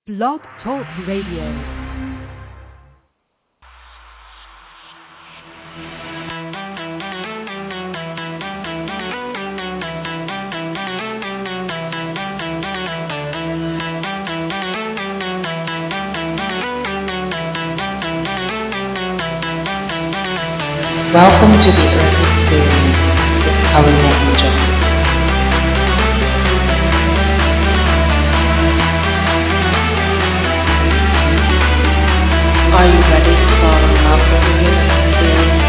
Blog Talk Radio. Welcome to the Earth Experience with Kalina Angell. Are you ready to fall in love with the human experience?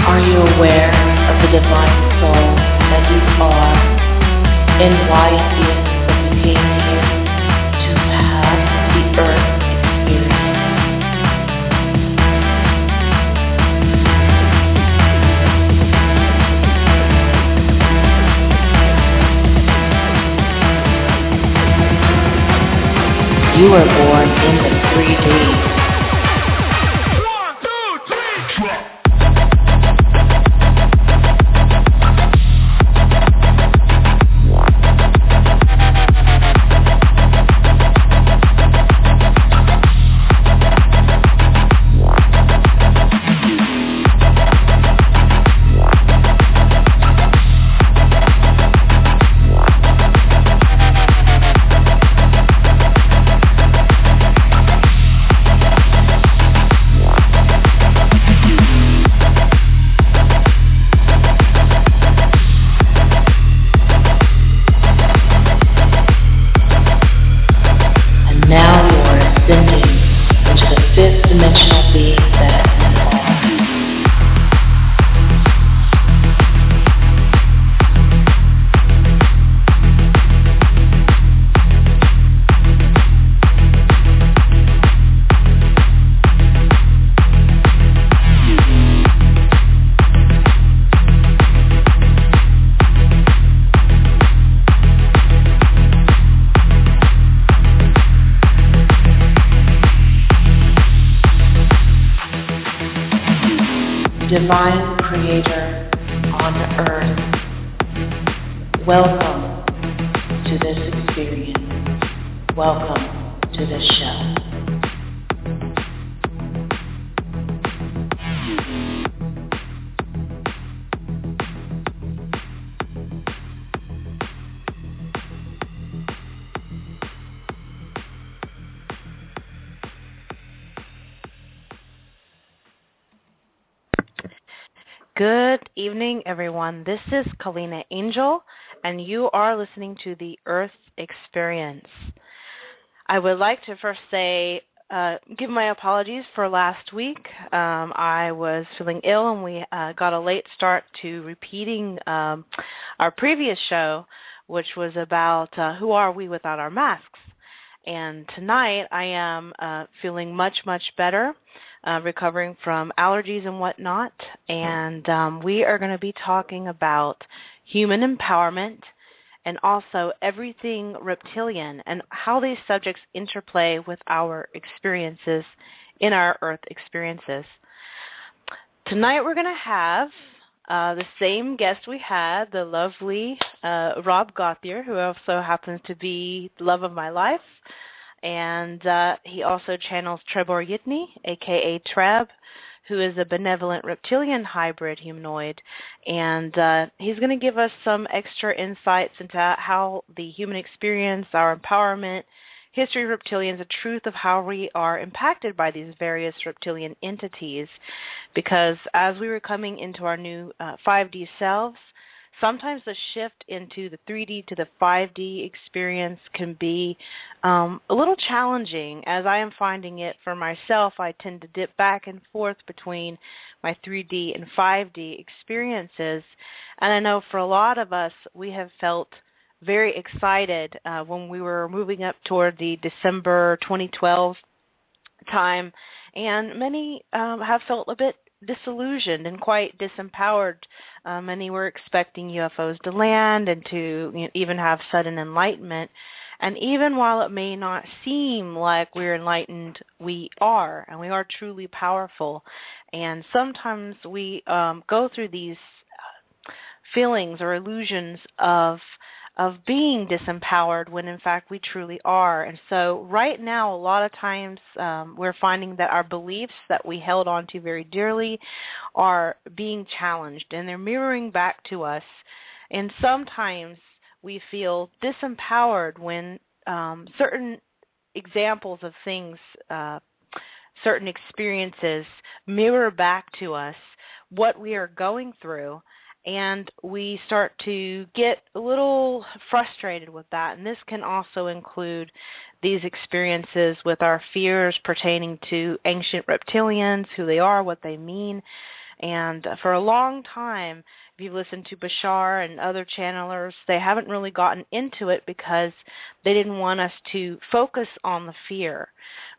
Are you aware of the divine soul that you are and why it is that you came here to have the Earth experience? You were born in the 3D. Divine Creator on Earth, welcome to this experience. Welcome to this show. Good evening, everyone. This is Kalina Angell, and you are listening to the Earth Experience. I would like to first say, give my apologies for last week. I was feeling ill, and we got a late start to repeating our previous show, which was about who are we without our masks. And tonight I am feeling much, much better, recovering from allergies and whatnot. And we are going to be talking about human empowerment and also everything reptilian and how these subjects interplay with our experiences in our Earth experiences. Tonight we're going to have the same guest we had, the lovely Rob Gauthier, who also happens to be the love of my life. And he also channels TReb Bor yit-NE, a.k.a. TReb, who is a benevolent reptilian hybrid humanoid. And he's going to give us some extra insights into how the human experience, our empowerment, history of reptilians, the truth of how we are impacted by these various reptilian entities. Because as we were coming into our new 5D selves, sometimes the shift into the 3D to the 5D experience can be a little challenging. As I am finding it for myself, I tend to dip back and forth between my 3D and 5D experiences. And I know for a lot of us, we have felt very excited when we were moving up toward the December 2012 time, and many have felt a bit disillusioned and quite disempowered. Many were expecting UFOs to land and to even have sudden enlightenment. And even while it may not seem like we're enlightened, we are, and we are truly powerful. And sometimes we go through these feelings or illusions of being disempowered when in fact we truly are. And so right now, a lot of times we're finding that our beliefs that we held on to very dearly are being challenged, and they're mirroring back to us. And sometimes we feel disempowered when certain examples of things, certain experiences mirror back to us what we are going through. And we start to get a little frustrated with that. And this can also include these experiences with our fears pertaining to ancient reptilians, who they are, what they mean. And for a long time, if you've listened to Bashar and other channelers, they haven't really gotten into it because they didn't want us to focus on the fear.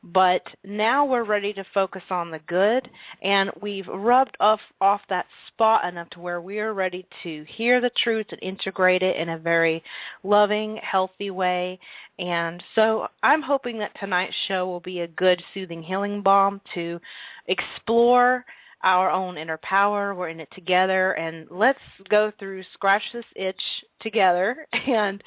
But now we're ready to focus on the good, and we've rubbed off that spot enough to where we are ready to hear the truth and integrate it in a very loving, healthy way. And so I'm hoping that tonight's show will be a good, soothing, healing balm to explore our own inner power. We're in it together, and let's go through, scratch this itch together, and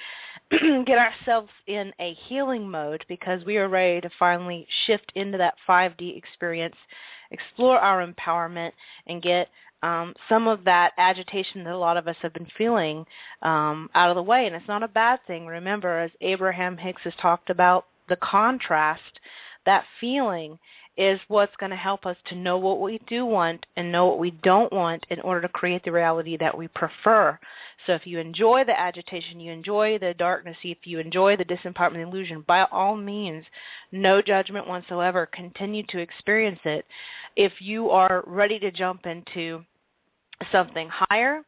get ourselves in a healing mode, because we are ready to finally shift into that 5D experience, explore our empowerment, and get some of that agitation that a lot of us have been feeling out of the way. And it's not a bad thing. Remember, as Abraham Hicks has talked about, the contrast, that feeling is what's going to help us to know what we do want and know what we don't want in order to create the reality that we prefer. So if you enjoy the agitation, you enjoy the darkness, if you enjoy the disempowerment illusion, by all means, no judgment whatsoever, continue to experience it. If you are ready to jump into something higher,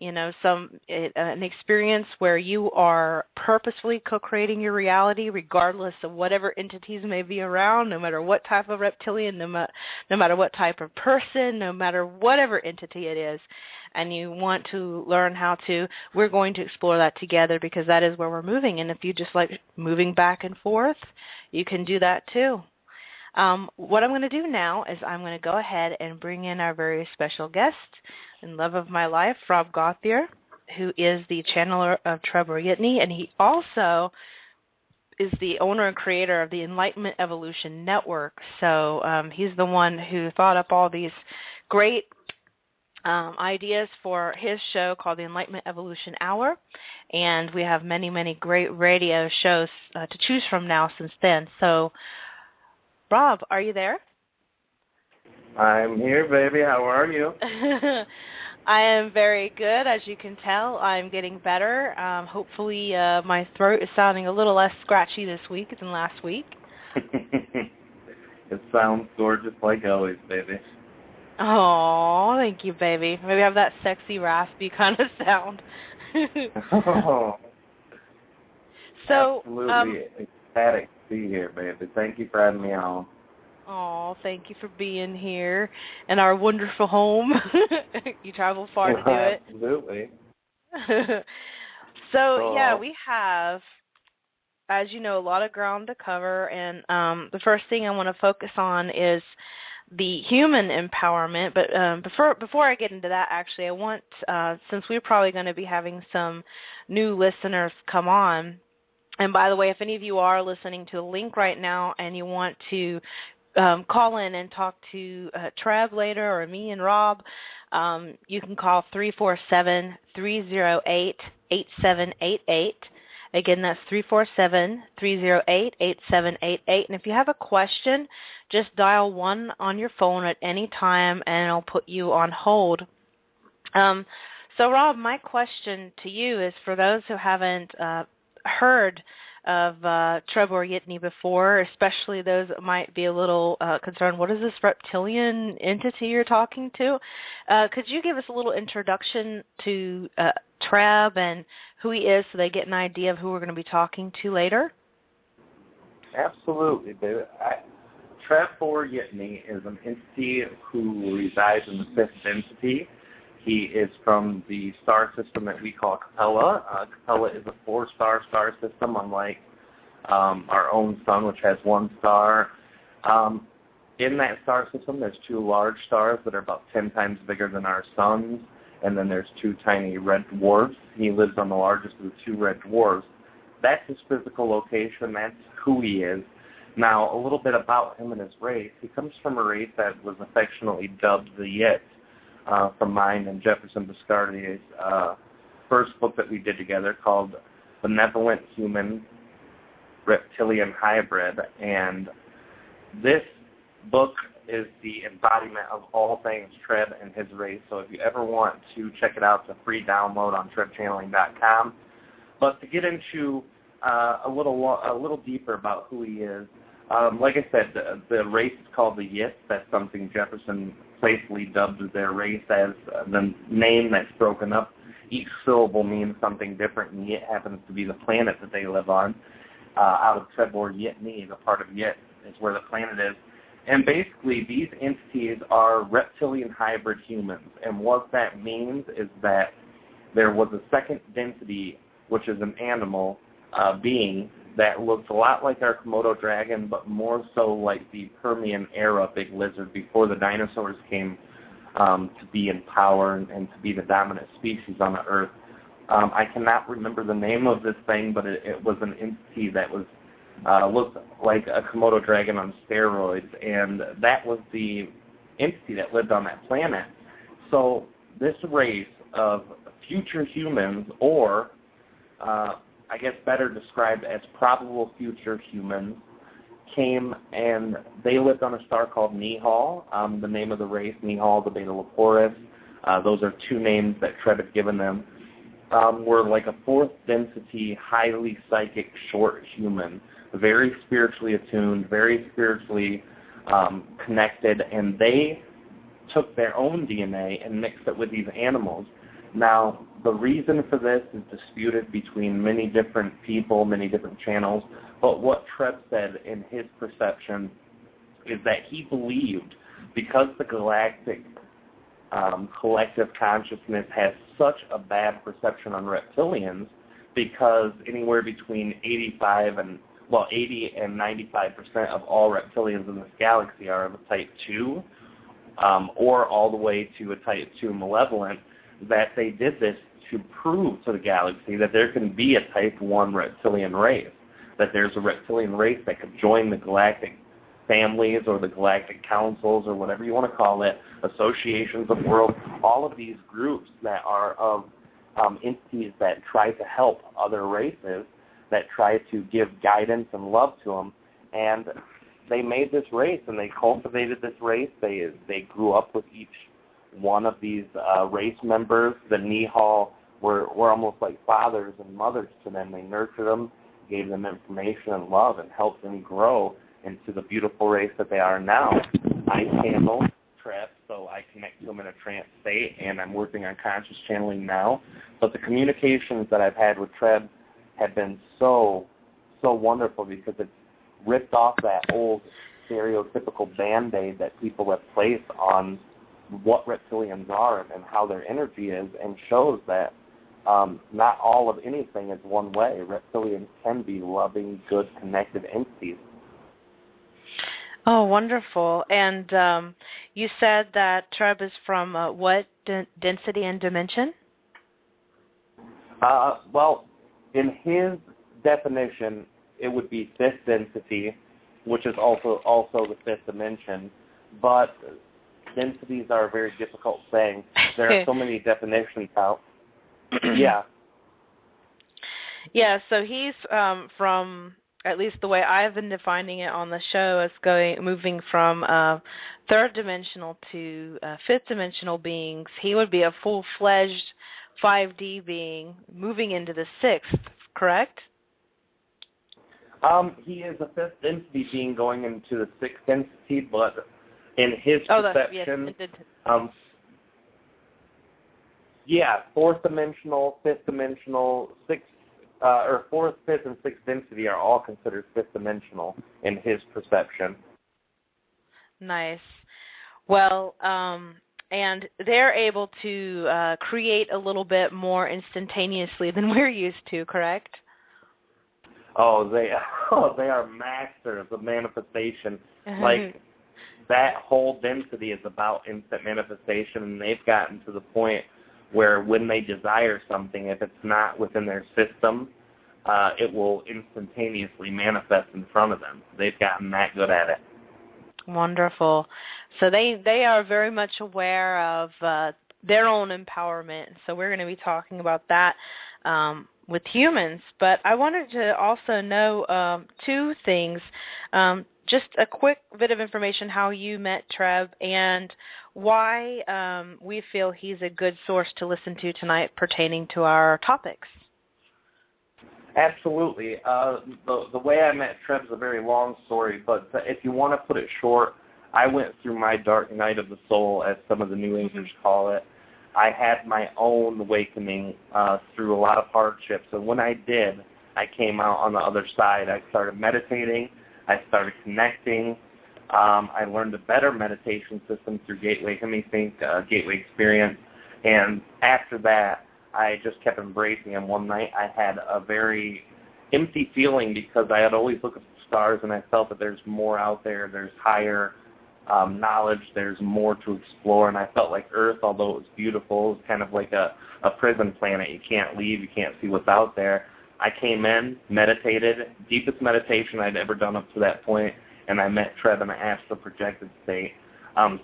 an experience where you are purposefully co-creating your reality regardless of whatever entities may be around, no matter what type of reptilian, no matter what type of person, no matter whatever entity it is, and you want to learn how to, we're going to explore that together, because that is where we're moving. And if you just like moving back and forth, you can do that too. What I'm going to do now is I'm going to go ahead and bring in our very special guest and love of my life, Rob Gauthier, who is the channeler of TReb Bor, yit-NE, and he also is the owner and creator of the Enlightenment Evolution Network. So he's the one who thought up all these great ideas for his show called the Enlightenment Evolution Hour, and we have many, many great radio shows to choose from now since then. So Rob, are you there? I'm here, baby. How are you? I am very good. As you can tell, I'm getting better. Hopefully my throat is sounding a little less scratchy this week than last week. It sounds gorgeous like always, baby. Oh, thank you, baby. Maybe have that sexy, raspy kind of sound. Oh, so, absolutely ecstatic to be here, baby. Thank you for having me on. Oh, thank you for being here in our wonderful home. You travel far to do it. Absolutely. So, yeah, we have, as you know, a lot of ground to cover, and the first thing I want to focus on is the human empowerment. But before I get into that, actually, I want, since we're probably going to be having some new listeners come on, and by the way, if any of you are listening to the link right now and you want to call in and talk to TReb later, or me and Rob, you can call 347-308-8788. Again, that's 347-308-8788. And if you have a question, just dial 1 on your phone at any time, and it'll put you on hold. So, Rob, my question to you is, for those who haven't heard of TReb Bor, yit-NE before, especially those that might be a little concerned, what is this reptilian entity you're talking to? Could you give us a little introduction to TReb and who he is, so they get an idea of who we're going to be talking to later? Absolutely, baby. TReb Bor yit-NE is an entity who resides in the fifth density. He is from the star system that we call Capella. Capella is a 4-star star system, unlike our own sun, which has 1 star. In that star system, there's 2 large stars that are about 10 times bigger than our suns, and then there's 2 tiny red dwarfs. He lives on the largest of the 2 red dwarfs. That's his physical location. That's who he is. Now, a little bit about him and his race. He comes from a race that was affectionately dubbed the Yit, from mine and Jefferson Biscardier's first book that we did together called Benevolent Human Reptilian Hybrid. And this book is the embodiment of all things Treb and his race. So if you ever want to check it out, it's a free download on TRebChanneling.com. But to get into a little deeper about who he is, like I said, the race is called the Yit. That's something Jefferson playfully dubbed their race as. The name that's broken up, each syllable means something different, and Yit happens to be the planet that they live on. Out of TReb Bor yit-NE, the part of Yit is where the planet is. And basically, these entities are reptilian hybrid humans. And what that means is that there was a second density, which is an animal being that looks a lot like our Komodo dragon, but more so like the Permian era big lizard before the dinosaurs came to be in power and to be the dominant species on the Earth. I cannot remember the name of this thing, but it was an entity that was looked like a Komodo dragon on steroids, and that was the entity that lived on that planet. So this race of future humans, or I guess better described as probable future humans, came and they lived on a star called Nihal. The name of the race, Nihal, the Beta Leporis, those are 2 names that Treb had given them, were like a 4th density, highly psychic short human, very spiritually attuned, very spiritually connected, and they took their own DNA and mixed it with these animals. Now, the reason for this is disputed between many different people, many different channels, but what Treb said in his perception is that he believed because the galactic collective consciousness has such a bad perception on reptilians, because anywhere between 80 and 95% of all reptilians in this galaxy are of a type 2, or all the way to a type 2 malevolent, that they did this to prove to the galaxy that there can be a type 1 reptilian race, that there's a reptilian race that could join the galactic families or the galactic councils or whatever you want to call it, associations of worlds, all of these groups that are of entities that try to help other races, that try to give guidance and love to them. And they made this race, and they cultivated this race. They grew up with each one of these race members. The Nihal were almost like fathers and mothers to them. They nurtured them, gave them information and love, and helped them grow into the beautiful race that they are now. I channel Treb, so I connect to them in a trance state, and I'm working on conscious channeling now. But the communications that I've had with Treb have been so wonderful, because it's ripped off that old stereotypical Band-Aid that people have placed on what reptilians are and how their energy is, and shows that not all of anything is one way. Reptilians can be loving, good, connected entities. Oh, wonderful. And you said that Treb is from what density and dimension? Well, in his definition, it would be 5th density, which is also the 5th dimension. But densities are a very difficult thing. There are so many definitions out. Yeah. Yeah, so he's from, at least the way I've been defining it on the show, is moving from 3rd dimensional to 5th dimensional beings. He would be a full-fledged 5D being moving into the 6th, correct? He is a 5th density being going into the 6th density, but in his perception, 4th dimensional, 5th dimensional, 6th, or 4th, 5th, and 6th density are all considered 5th dimensional in his perception. Nice. Well, and they're able to create a little bit more instantaneously than we're used to, correct? They are masters of manifestation. Like, that whole density is about instant manifestation, and they've gotten to the point where when they desire something, if it's not within their system, it will instantaneously manifest in front of them. They've gotten that good at it. Wonderful. So they are very much aware of their own empowerment. So we're going to be talking about that with humans. But I wanted to also know two things. Just a quick bit of information, how you met TReb and why we feel he's a good source to listen to tonight pertaining to our topics. Absolutely. The way I met TReb's a very long story, but if you want to put it short, I went through my dark night of the soul, as some of the New Agers call it. I had my own awakening through a lot of hardships, and when I did, I came out on the other side. I started meditating. I started connecting. I learned a better meditation system through Gateway Hemi-Sync, Gateway Experience, and after that, I just kept embracing them. One night I had a very empty feeling because I had always looked at the stars and I felt that there's more out there, there's higher knowledge, there's more to explore, and I felt like Earth, although it was beautiful, it was kind of like a prison planet. You can't leave, you can't see what's out there. I came in, meditated, deepest meditation I'd ever done up to that point, and I met TReb in an astral projected state.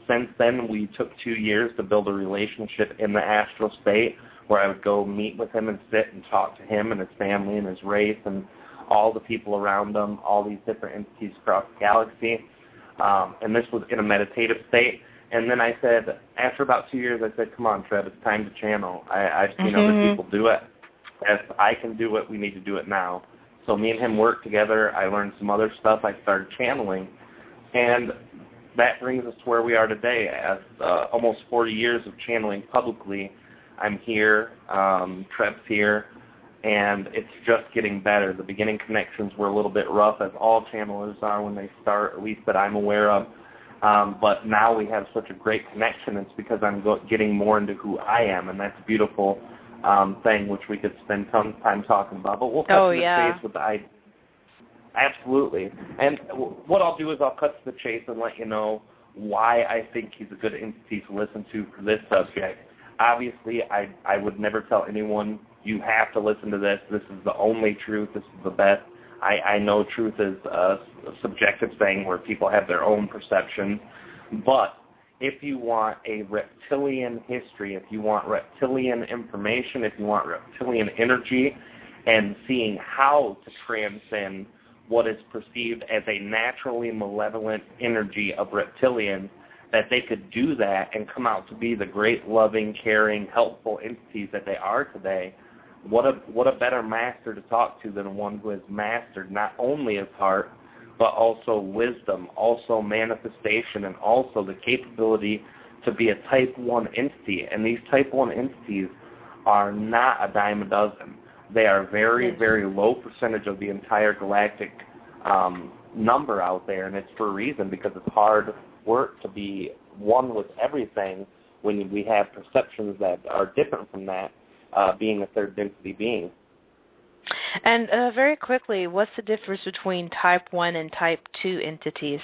Since then, we took 2 years to build a relationship in the astral state, where I would go meet with him and sit and talk to him and his family and his race and all the people around him, all these different entities across the galaxy. And this was in a meditative state. And then I said, after about 2 years, I said, come on, TReb, it's time to channel. I've seen other people do it. If I can do it, we need to do it now. So me and him worked together. I learned some other stuff. I started channeling. And that brings us to where we are today. As almost 40 years of channeling publicly, I'm here, TReb's here, and it's just getting better. The beginning connections were a little bit rough, as all channelers are when they start, at least that I'm aware of. But now we have such a great connection. It's because I'm getting more into who I am, and that's a beautiful thing, which we could spend some time talking about. But we'll cut to the chase with the idea. Absolutely. And what I'll do is I'll cut to the chase and let you know why I think he's a good entity to listen to for this subject. Obviously, I would never tell anyone, you have to listen to this. This is the only truth. This is the best. I know truth is a subjective thing where people have their own perception. But if you want a reptilian history, if you want reptilian information, if you want reptilian energy, and seeing how to transcend what is perceived as a naturally malevolent energy of reptilians, that they could do that and come out to be the great, loving, caring, helpful entities that they are today, what a better master to talk to than one who has mastered not only his heart, but also wisdom, also manifestation, and also the capability to be a Type 1 entity. And these Type 1 entities are not a dime a dozen. They are very, very low percentage of the entire galactic number out there, and it's for a reason, because it's hard work to be one with everything when we have perceptions that are different from that, being a third density being. And very quickly, what's the difference between Type 1 and Type 2 entities?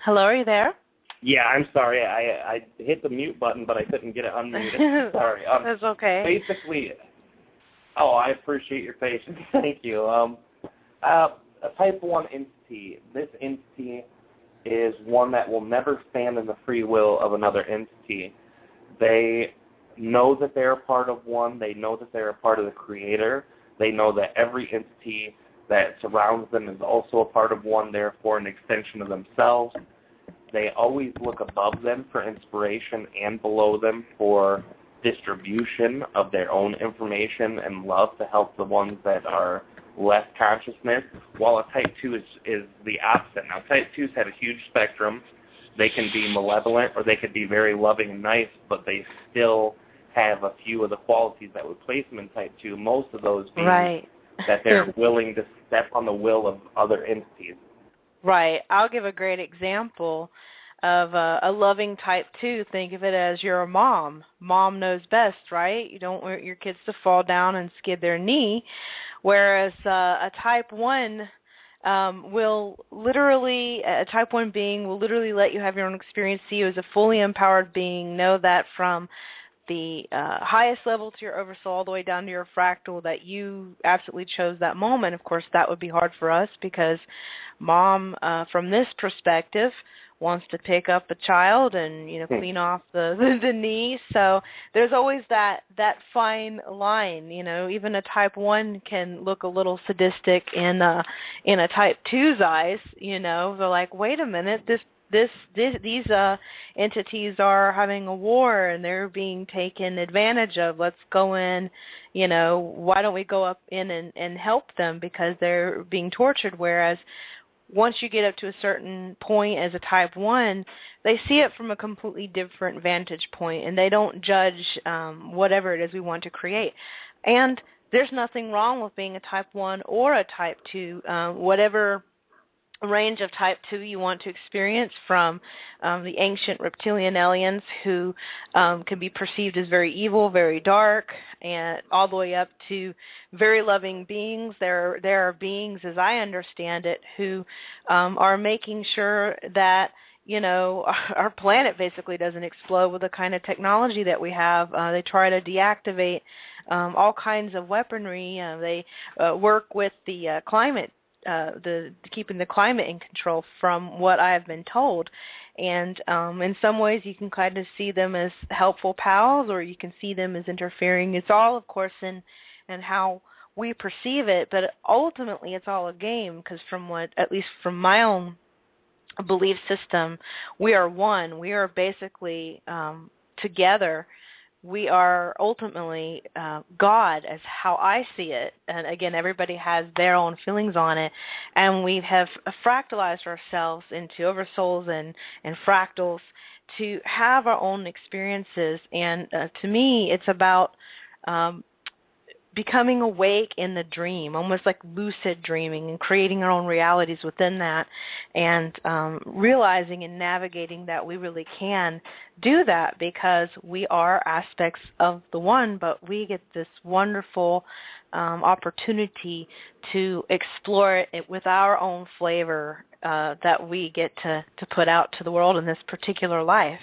Hello, are you there? Yeah, I'm sorry. I hit the mute button, but I couldn't get it unmuted. Sorry. That's okay. Basically, I appreciate your patience. Thank you. A Type 1 entity, this entity is one that will never stand in the free will of another entity. They know that they're a part of one. They know that they're a part of the Creator. They know that every entity that surrounds them is also a part of one, therefore an extension of themselves. They always look above them for inspiration and below them for distribution of their own information and love to help the ones that are less consciousness, while a Type 2 is the opposite. Now, Type 2s have a huge spectrum. They can be malevolent or they could be very loving and nice, but they still have a few of the qualities that would place them in Type 2, most of those being that they're willing to step on the will of other entities. Right. I'll give a great example of a loving type 2. Think of it as you're a mom. Mom knows best, right? You don't want your kids to fall down and skid their knee, whereas a type 1 a type 1 being will literally let you have your own experience, see you as a fully empowered being, know that from the highest level to your oversoul all the way down to your fractal that you absolutely chose that moment. Of course, that would be hard for us because mom, from this perspective, wants to pick up a child and, clean off the knee. So there's always that fine line. Even a type 1 can look a little sadistic in a type 2's eyes. They're like, wait a minute, these entities are having a war and they're being taken advantage of. Let's go in, why don't we go up in and help them because they're being tortured, whereas once you get up to a certain point as a type 1, they see it from a completely different vantage point, and they don't judge whatever it is we want to create. And there's nothing wrong with being a type 1 or a type 2, whatever range of type 2 you want to experience, from the ancient reptilian aliens who can be perceived as very evil, very dark, and all the way up to very loving beings. There are beings, as I understand it, who are making sure that our planet basically doesn't explode with the kind of technology that we have. They try to deactivate all kinds of weaponry. They work with the climate, keeping the climate in control, from what I have been told. And in some ways you can kind of see them as helpful pals, or you can see them as interfering. It's all, of course, in how we perceive it, but ultimately it's all a game, because at least from my own belief system, we are one. We are basically together. We are ultimately God, as how I see it. And again, everybody has their own feelings on it. And we have fractalized ourselves into oversouls and fractals to have our own experiences. And to me, it's about becoming awake in the dream, almost like lucid dreaming, and creating our own realities within that, and realizing and navigating that we really can do that, because we are aspects of the one, but we get this wonderful opportunity to explore it with our own flavor that we get to put out to the world in this particular life.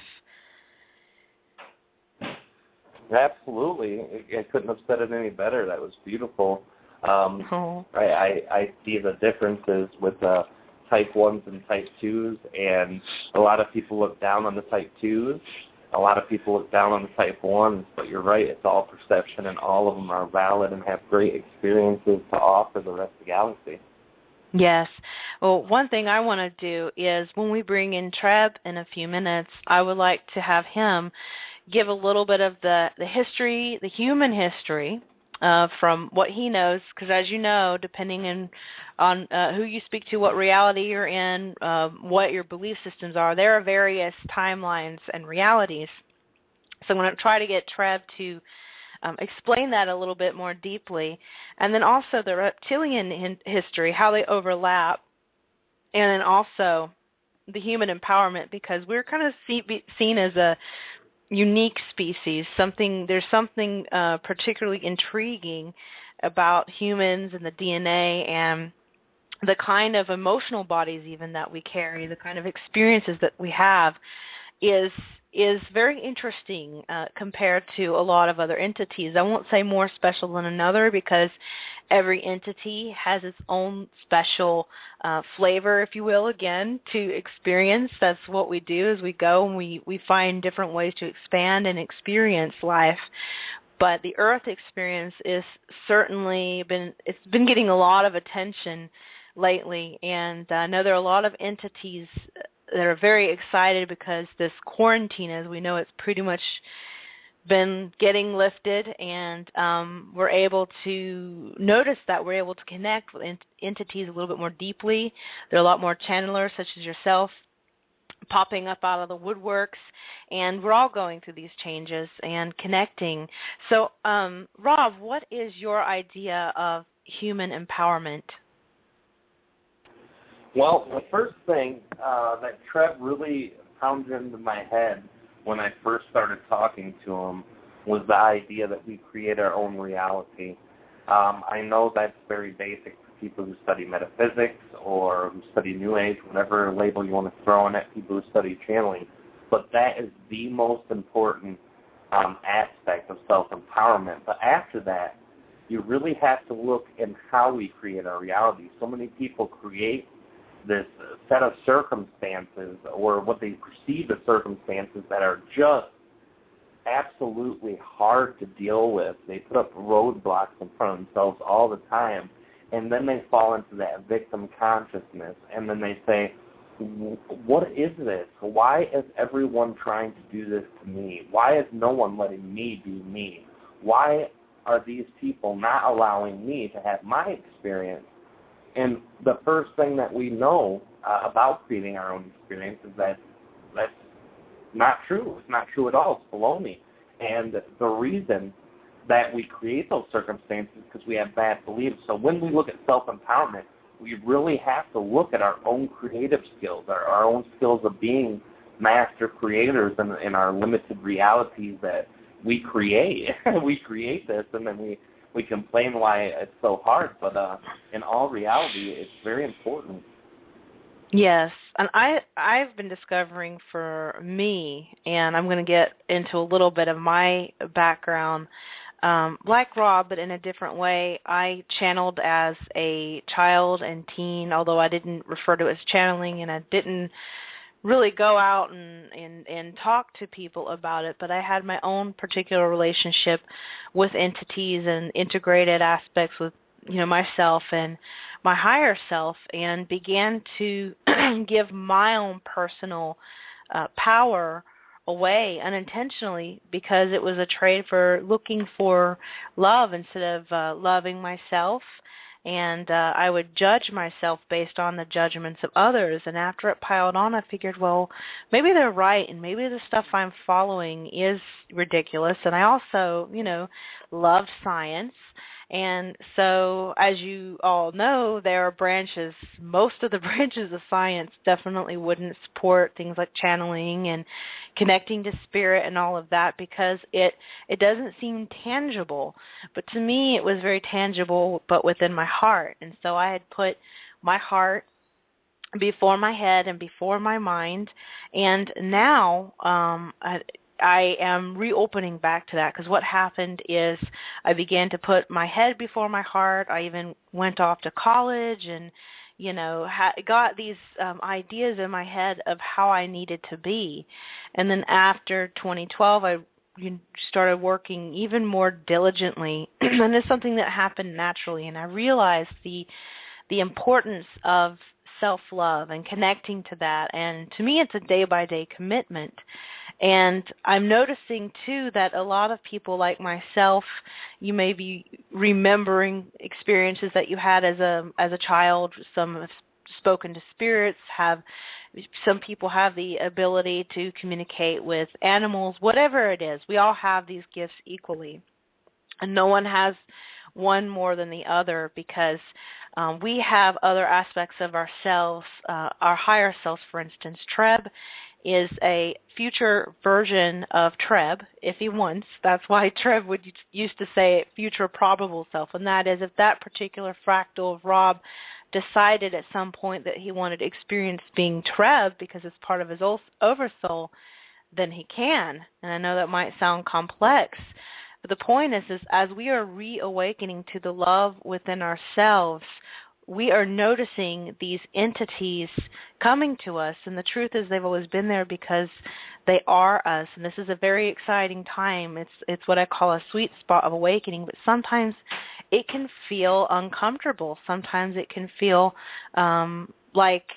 Absolutely. I couldn't have said it any better. That was beautiful. I see the differences with type 1s and type 2s, and a lot of people look down on the type 2s. A lot of people look down on the type 1s, but you're right, it's all perception, and all of them are valid and have great experiences to offer the rest of the galaxy. Yes. Well, one thing I want to do is, when we bring in TReb in a few minutes, I would like to have him give a little bit of the history, the human history, from what he knows, because as you know, depending on who you speak to, what reality you're in, what your belief systems are, there are various timelines and realities. So I'm going to try to get TReb to explain that a little bit more deeply. And then also the reptilian history, how they overlap, and then also the human empowerment, because we're kind of seen as a unique species. There's something particularly intriguing about humans and the DNA and the kind of emotional bodies even that we carry, the kind of experiences that we have is very interesting compared to a lot of other entities. I won't say more special than another, because every entity has its own special flavor, if you will, again, to experience. That's what we do, is we go and we find different ways to expand and experience life. But the Earth experience is certainly it's been getting a lot of attention lately, and I know there are a lot of entities that are very excited because this quarantine, as we know, it's pretty much been getting lifted, and we're able to notice that we're able to connect with entities a little bit more deeply. There are a lot more channelers, such as yourself, popping up out of the woodworks, and we're all going through these changes and connecting. So, Rob, what is your idea of human empowerment? Well, the first thing that TReb really pounded into my head when I first started talking to him was the idea that we create our own reality. I know that's very basic for people who study metaphysics or who study New Age, whatever label you want to throw on it, people who study channeling. But that is the most important aspect of self-empowerment. But after that, you really have to look at how we create our reality. So many people create this set of circumstances or what they perceive as circumstances that are just absolutely hard to deal with. They put up roadblocks in front of themselves all the time, and then they fall into that victim consciousness, and then they say, what is this? Why is everyone trying to do this to me? Why is no one letting me be me? Why are these people not allowing me to have my experience? And the first thing that we know about creating our own experience is that that's not true. It's not true at all. It's baloney. And the reason that we create those circumstances is because we have bad beliefs. So when we look at self-empowerment, we really have to look at our own creative skills, our own skills of being master creators in our limited realities that we create. We create this, and then we complain why it's so hard. But in all reality, it's very important. Yes, and I've been discovering for me, and I'm going to get into a little bit of my background, like Rob, but in a different way. I channeled as a child and teen, although I didn't refer to it as channeling, and I didn't really go out and talk to people about it, but I had my own particular relationship with entities and integrated aspects with myself and my higher self, and began to give my own personal power away unintentionally because it was a trade for looking for love instead of loving myself. And I would judge myself based on the judgments of others. And after it piled on, I figured, well, maybe they're right, and maybe the stuff I'm following is ridiculous. And I also, love science. And so, as you all know, there are branches. Most of the branches of science definitely wouldn't support things like channeling and connecting to spirit and all of that because it doesn't seem tangible. But to me, it was very tangible, but within my heart. And so I had put my heart before my head and before my mind. And now I am reopening back to that because what happened is I began to put my head before my heart. I even went off to college and, got these ideas in my head of how I needed to be. And then after 2012, I started working even more diligently. And it's something that happened naturally. And I realized the importance of self-love and connecting to that. And to me, it's a day-by-day commitment. And I'm noticing, too, that a lot of people like myself, you may be remembering experiences that you had as a child. Some have spoken to spirits, some people have the ability to communicate with animals, whatever it is. We all have these gifts equally. And no one has one more than the other because we have other aspects of ourselves, our higher selves, for instance. TReb is a future version of TReb, if he wants. That's why TReb used to say future probable self, and that is if that particular fractal of Rob decided at some point that he wanted to experience being TReb because it's part of his oversoul, then he can. And I know that might sound complex, but the point is as we are reawakening to the love within ourselves, we are noticing these entities coming to us, and the truth is they've always been there because they are us, and this is a very exciting time. It's what I call a sweet spot of awakening, but sometimes it can feel uncomfortable. Sometimes it can feel like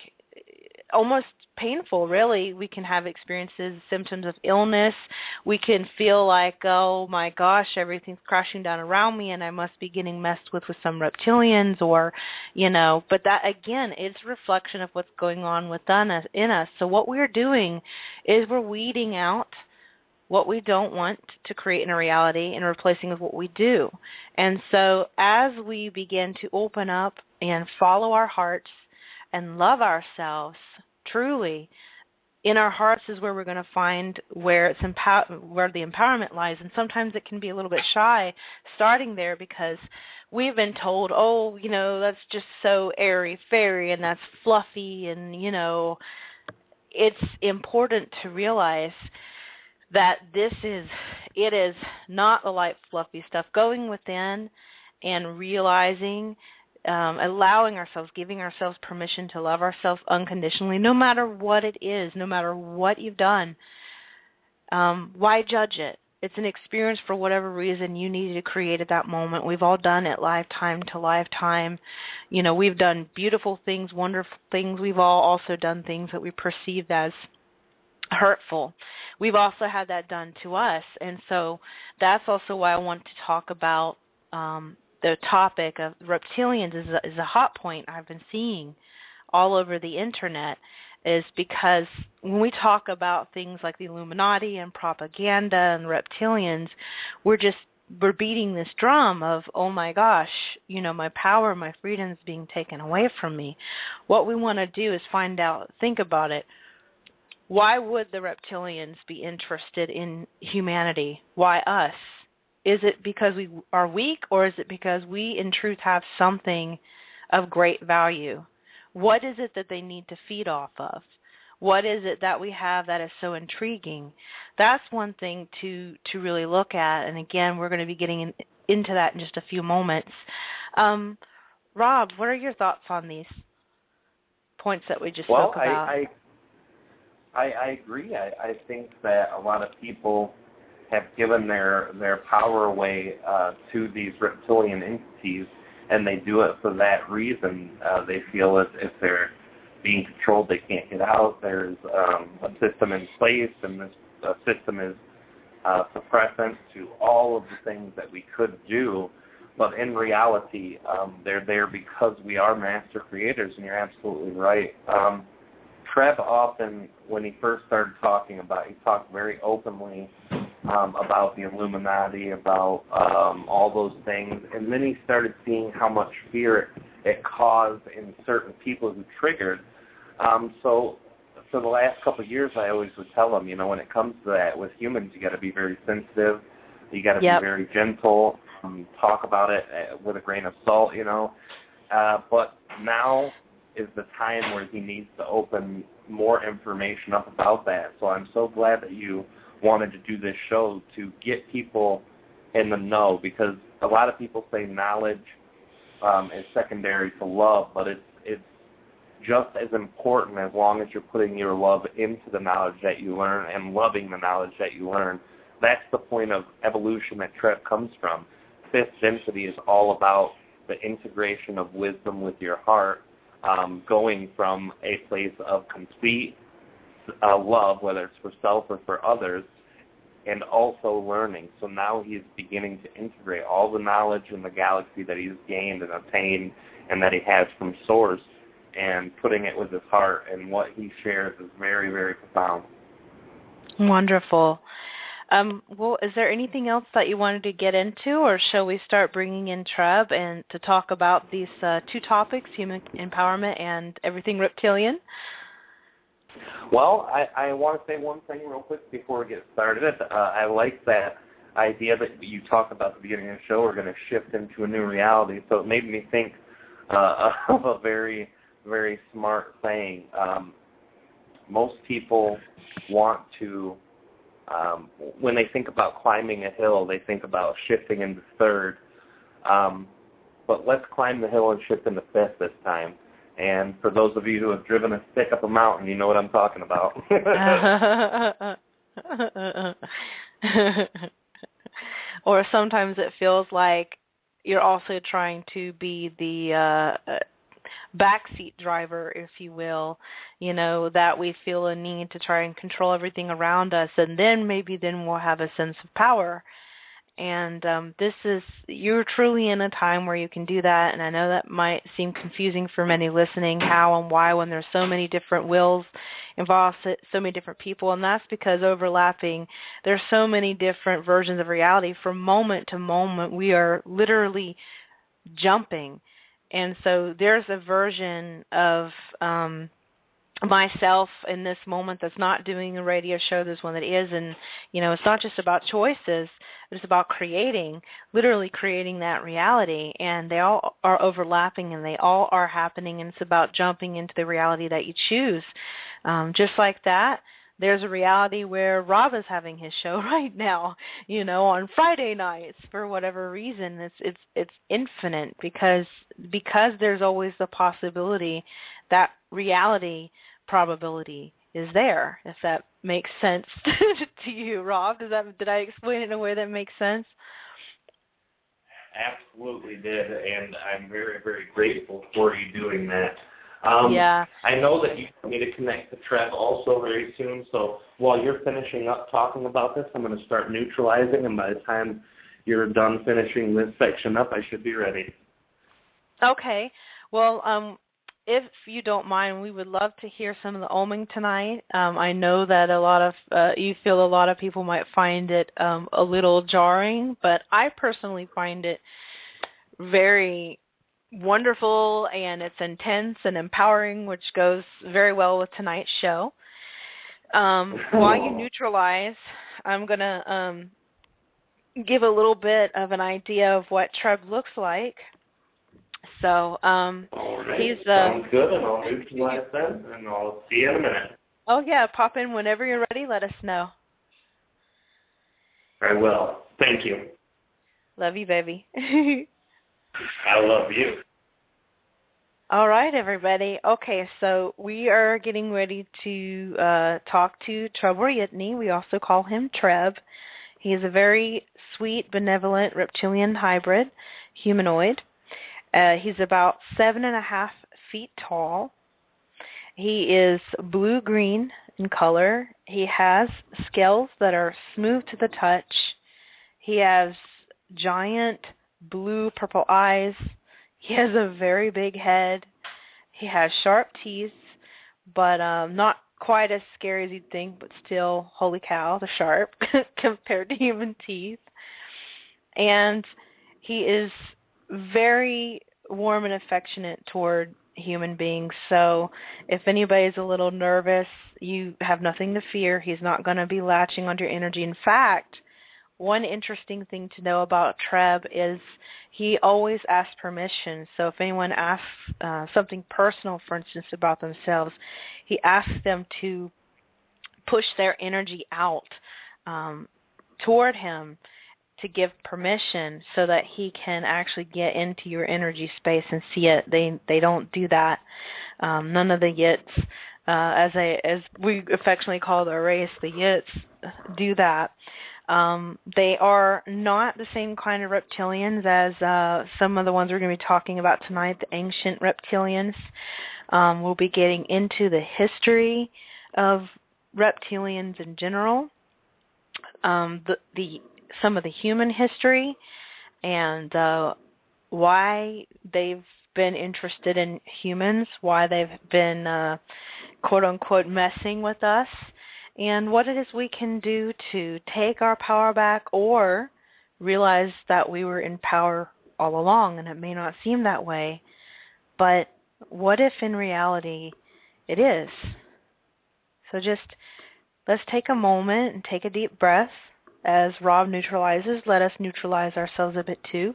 almost painful, really. We can have experiences, symptoms of illness. We can feel like, oh my gosh, everything's crashing down around me and I must be getting messed with some reptilians or, but that, again, is a reflection of what's going on in us. So what we're doing is we're weeding out what we don't want to create in a reality and replacing with what we do. And so as we begin to open up and follow our hearts and love ourselves truly, in our hearts is where we're going to find where where the empowerment lies. And sometimes it can be a little bit shy starting there because we've been told, oh, that's just so airy-fairy and that's fluffy. And, it's important to realize that it is not the light, fluffy stuff. Going within and realizing, allowing ourselves, giving ourselves permission to love ourselves unconditionally, no matter what it is, no matter what you've done. Why judge it? It's an experience for whatever reason you needed to create at that moment. We've all done it lifetime to lifetime. We've done beautiful things, wonderful things. We've all also done things that we perceived as hurtful. We've also had that done to us. And so that's also why I want to talk about the topic of reptilians is a hot point I've been seeing all over the internet, is because when we talk about things like the Illuminati and propaganda and reptilians, we're beating this drum of, oh my gosh, my power, my freedom is being taken away from me. What we want to do is find out, think about it. Why would the reptilians be interested in humanity? Why us? Is it because we are weak, or is it because we in truth have something of great value? What is it that they need to feed off of? What is it that we have that is so intriguing? That's one thing to really look at. And again, we're going to be getting into that in just a few moments. Rob, what are your thoughts on these points that we just spoke about? I agree. I think that a lot of people have given their power away to these reptilian entities, and they do it for that reason. They feel as if they're being controlled, they can't get out. There's a system in place, and this system is suppressant to all of the things that we could do. But in reality, they're there because we are master creators, and you're absolutely right. TReb often, when he first started talking about it, he talked very openly about the Illuminati, about all those things, and then he started seeing how much fear it caused in certain people who triggered. So for the last couple of years, I always would tell them, when it comes to that with humans, you got to be very sensitive, you got to be very gentle, talk about it with a grain of salt, but now is the time where he needs to open more information up about that. So I'm so glad that you wanted to do this show to get people in the know, because a lot of people say knowledge is secondary to love, but it's just as important as long as you're putting your love into the knowledge that you learn and loving the knowledge that you learn. That's the point of evolution that TReb comes from. Fifth density is all about the integration of wisdom with your heart, going from a place of complete love, whether it's for self or for others, and also learning. So now he's beginning to integrate all the knowledge in the galaxy that he's gained and obtained and that he has from Source, and putting it with his heart, and what he shares is very, very profound. Wonderful. Well, is there anything else that you wanted to get into, or shall we start bringing in TReb and to talk about these two topics, human empowerment and everything reptilian? Well, I want to say one thing real quick before we get started. I like that idea that you talked about at the beginning of the show. We're going to shift into a new reality. So it made me think of a very, very smart saying. Most people want to, when they think about climbing a hill, they think about shifting into third. But let's climb the hill and shift into fifth this time. And for those of you who have driven a stick up a mountain, you know what I'm talking about. Or sometimes it feels like you're also trying to be the backseat driver, if you will, that we feel a need to try and control everything around us, and then maybe we'll have a sense of power. And you're truly in a time where you can do that, and I know that might seem confusing for many listening, how and why, when there's so many different wills involved, so many different people, and that's because overlapping, there's so many different versions of reality. From moment to moment, we are literally jumping. And so there's a version of myself in this moment that's not doing a radio show. There's one that is, and it's not just about choices, it's about literally creating that reality, and they all are overlapping and they all are happening, and it's about jumping into the reality that you choose. Just like that, there's a reality where Rob is having his show right now, on Friday nights for whatever reason. It's infinite because there's always the possibility that reality probability is there, if that makes sense to you, Rob. Did I explain it in a way that makes sense? Absolutely did, and I'm very, very grateful for you doing that. Yeah. I know that you want me to connect to TReb also very soon, so while you're finishing up talking about this, I'm going to start neutralizing, and by the time you're done finishing this section up, I should be ready. Okay. Well, if you don't mind, we would love to hear some of the oming tonight. I know that you feel a lot of people might find it a little jarring, but I personally find it very wonderful, and it's intense and empowering, which goes very well with tonight's show. While you neutralize, I'm going to give a little bit of an idea of what TReb looks like. So all right. Sounds good, and I'll neutralize then, and I'll see you in a minute. Oh, yeah. Pop in whenever you're ready. Let us know. I will. Thank you. Love you, baby. I love you. All right, everybody. Okay, so we are getting ready to talk to TReb Bor yit-NE. We also call him TReb. He is a very sweet, benevolent reptilian hybrid humanoid. He's about 7.5 feet tall. He is blue-green in color. He has scales that are smooth to the touch. He has giant blue-purple eyes. He has a very big head. He has sharp teeth, but not quite as scary as you'd think, but still, holy cow, they're sharp compared to human teeth. And he is very warm and affectionate toward human beings. So if anybody's a little nervous, you have nothing to fear. He's not going to be latching onto your energy. In fact, one interesting thing to know about TReb is he always asks permission. So if anyone asks something personal, for instance, about themselves, he asks them to push their energy out toward him to give permission so that he can actually get into your energy space and see it. They don't do that. None of the yits, as we affectionately call their race, the yits, do that. They are not the same kind of reptilians as some of the ones we're going to be talking about tonight, the ancient reptilians. We'll be getting into the history of reptilians in general, some of the human history, and why they've been interested in humans, why they've been, quote-unquote, messing with us, and what it is we can do to take our power back or realize that we were in power all along, and it may not seem that way, but what if in reality it is? So just let's take a moment and take a deep breath. As Rob neutralizes, let us neutralize ourselves a bit too.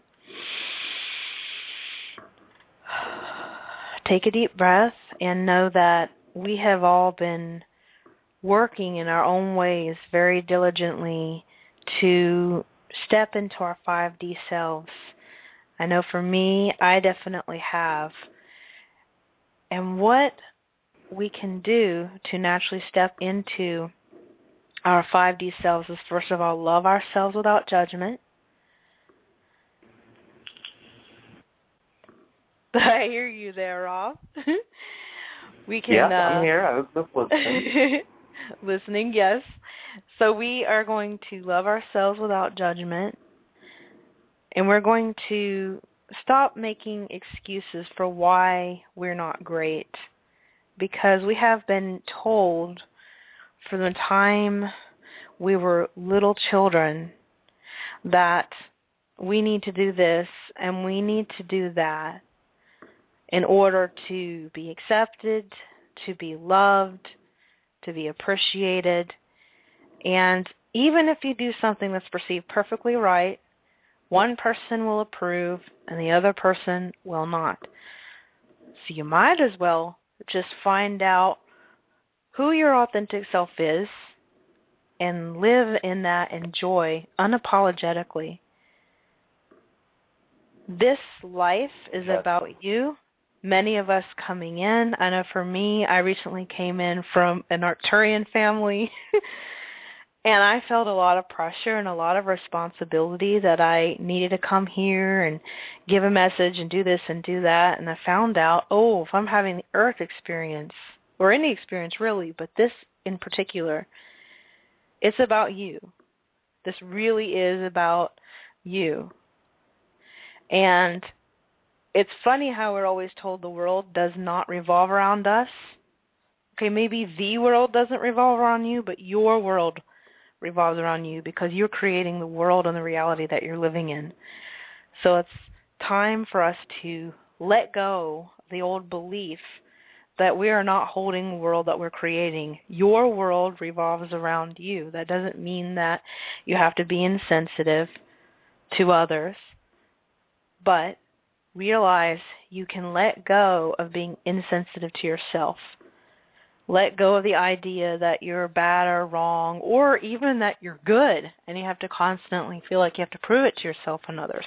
Take a deep breath and know that we have all been working in our own ways very diligently to step into our 5D selves. I know for me, I definitely have. And what we can do to naturally step into our 5D selves is, first of all, love ourselves without judgment. I hear you there, Rob. We can. Yeah, I'm here. I was just listening. Listening, yes. So we are going to love ourselves without judgment. And we're going to stop making excuses for why we're not great, because we have been told from the time we were little children that we need to do this and we need to do that in order to be accepted, to be loved, to be appreciated. And even if you do something that's perceived perfectly right, one person will approve and the other person will not. So you might as well just find out who your authentic self is and live in that and joy unapologetically. This life is about you. Many of us coming in, I know for me, I recently came in from an Arcturian family, and I felt a lot of pressure and a lot of responsibility that I needed to come here and give a message and do this and do that. And I found out, if I'm having the Earth experience, or any experience really, but this in particular, it's about you. This really is about you. And it's funny how we're always told the world does not revolve around us. Okay, maybe the world doesn't revolve around you, but your world revolves around you because you're creating the world and the reality that you're living in. So it's time for us to let go of the old belief that we are not holding the world that we're creating. Your world revolves around you. That doesn't mean that you have to be insensitive to others, but realize you can let go of being insensitive to yourself. Let go of the idea that you're bad or wrong, or even that you're good, and you have to constantly feel like you have to prove it to yourself and others,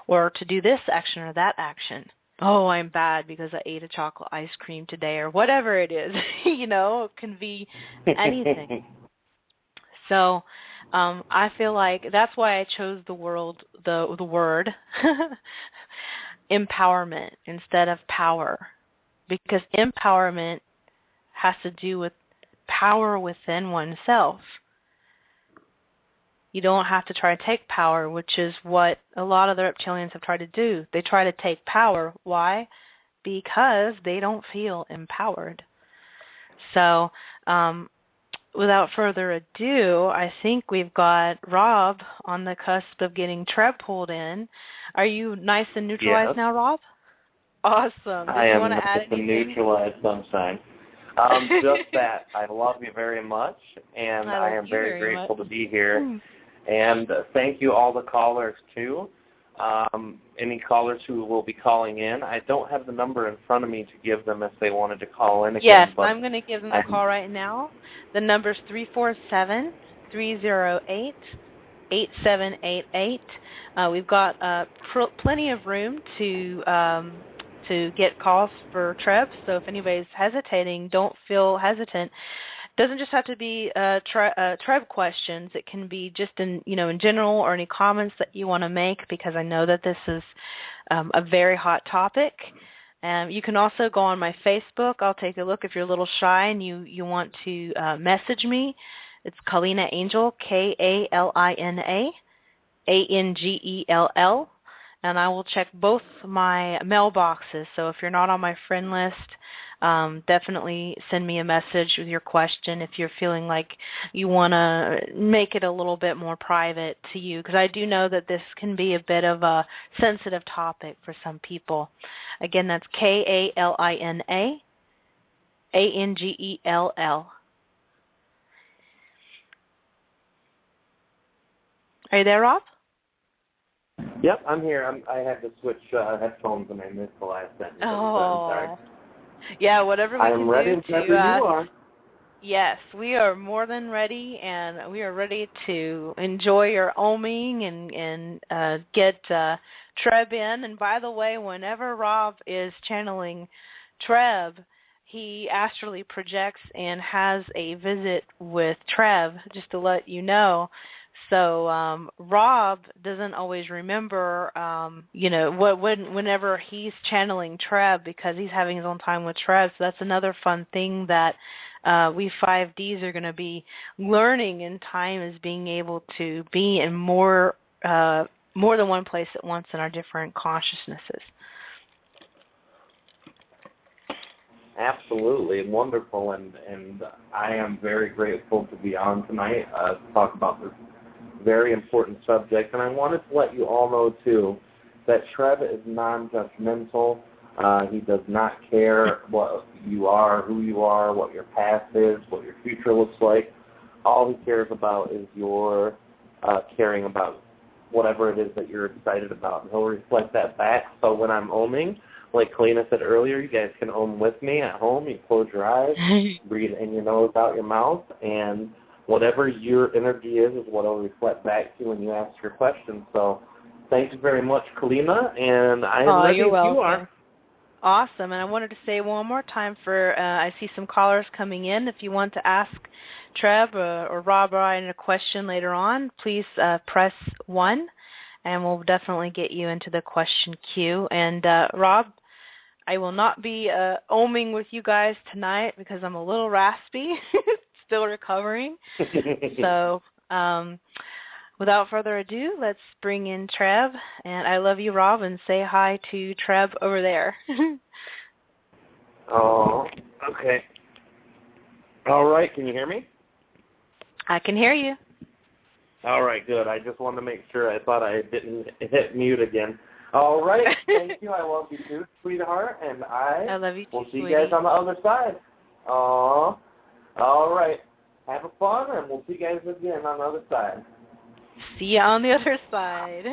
or to do this action or that action. Oh, I'm bad because I ate a chocolate ice cream today, or whatever it is. It can be anything. So I feel like that's why I chose the word empowerment instead of power, because empowerment has to do with power within oneself. You don't have to try to take power, which is what a lot of the reptilians have tried to do. They try to take power. Why? Because they don't feel empowered. So without further ado, I think we've got Rob on the cusp of getting TReb pulled in. Are you nice and neutralized now, Rob? Awesome. I am nice and neutralized, sunshine. Just that. I love you very much, and I am very grateful to be here. And thank you all the callers, too. Any callers who will be calling in, I don't have the number in front of me to give them if they wanted to call in again. Yes, I'm going to give them a call right now. The number's 347-308-8788. We've got plenty of room to get calls for TReb, so if anybody's hesitating, don't feel hesitant. It doesn't just have to be TReb questions. It can be just in general, or any comments that you want to make, because I know that this is a very hot topic. You can also go on my Facebook. I'll take a look if you're a little shy and you want to message me. It's Kalina Angell, Kalina Angell. And I will check both my mailboxes. So if you're not on my friend list, definitely send me a message with your question if you're feeling like you want to make it a little bit more private to you, because I do know that this can be a bit of a sensitive topic for some people. Again, that's Kalina Angell. Are you there, Rob? Yep, I'm here. I had to switch headphones and I missed the last sentence. Oh, I'm sorry. Yeah, whatever we can do. I'm ready whenever you are. Yes, we are more than ready, and we are ready to enjoy your oming and get TReb in. And by the way, whenever Rob is channeling TReb, he astrally projects and has a visit with TReb, just to let you know. So Rob doesn't always remember, whenever he's channeling TReb, because he's having his own time with TReb. So that's another fun thing that we 5Ds are going to be learning in time, is being able to be in more more than one place at once in our different consciousnesses. Absolutely, wonderful, and I am very grateful to be on tonight to talk about this very important subject. And I wanted to let you all know, too, that TReb is non-judgmental. He does not care what you are, who you are, what your past is, what your future looks like. All he cares about is your caring about whatever it is that you're excited about. And he'll reflect that back. So when I'm oming, like Kalina said earlier, you guys can om with me at home. You close your eyes, breathe in your nose, out your mouth, and whatever your energy is what it'll reflect back to you when you ask your question. So thank you very much, Kalina, and I am ready if you are. Awesome, and I wanted to say one more time for, I see some callers coming in. If you want to ask TReb or Rob or I a question later on, please press 1, and we'll definitely get you into the question queue. And Rob, I will not be oming with you guys tonight because I'm a little raspy, still recovering. So without further ado, let's bring in TReb. And I love you, Rob, and say hi to TReb over there. Oh, okay. All right, can you hear me? I can hear you. All right, good. I just wanted to make sure. I thought I didn't hit mute again. All right, thank you. I love you too, sweetheart, and I love you too, will see sweetie. you guys on the other side. All right. Have fun, and we'll see you guys again on the other side. See you on the other side.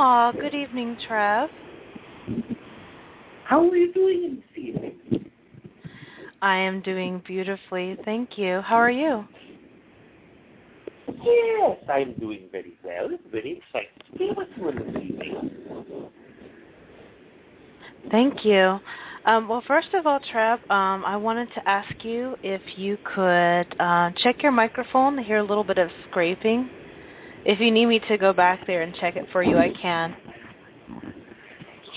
Aw, good evening, TReb. How are you doing this evening? I am doing beautifully, thank you. How are you? Yes, I'm doing very well. It's very exciting to be with you in this evening. Thank you. Well, first of all, TReb, I wanted to ask you if you could check your microphone. I hear a little bit of scraping. If you need me to go back there and check it for you, I can.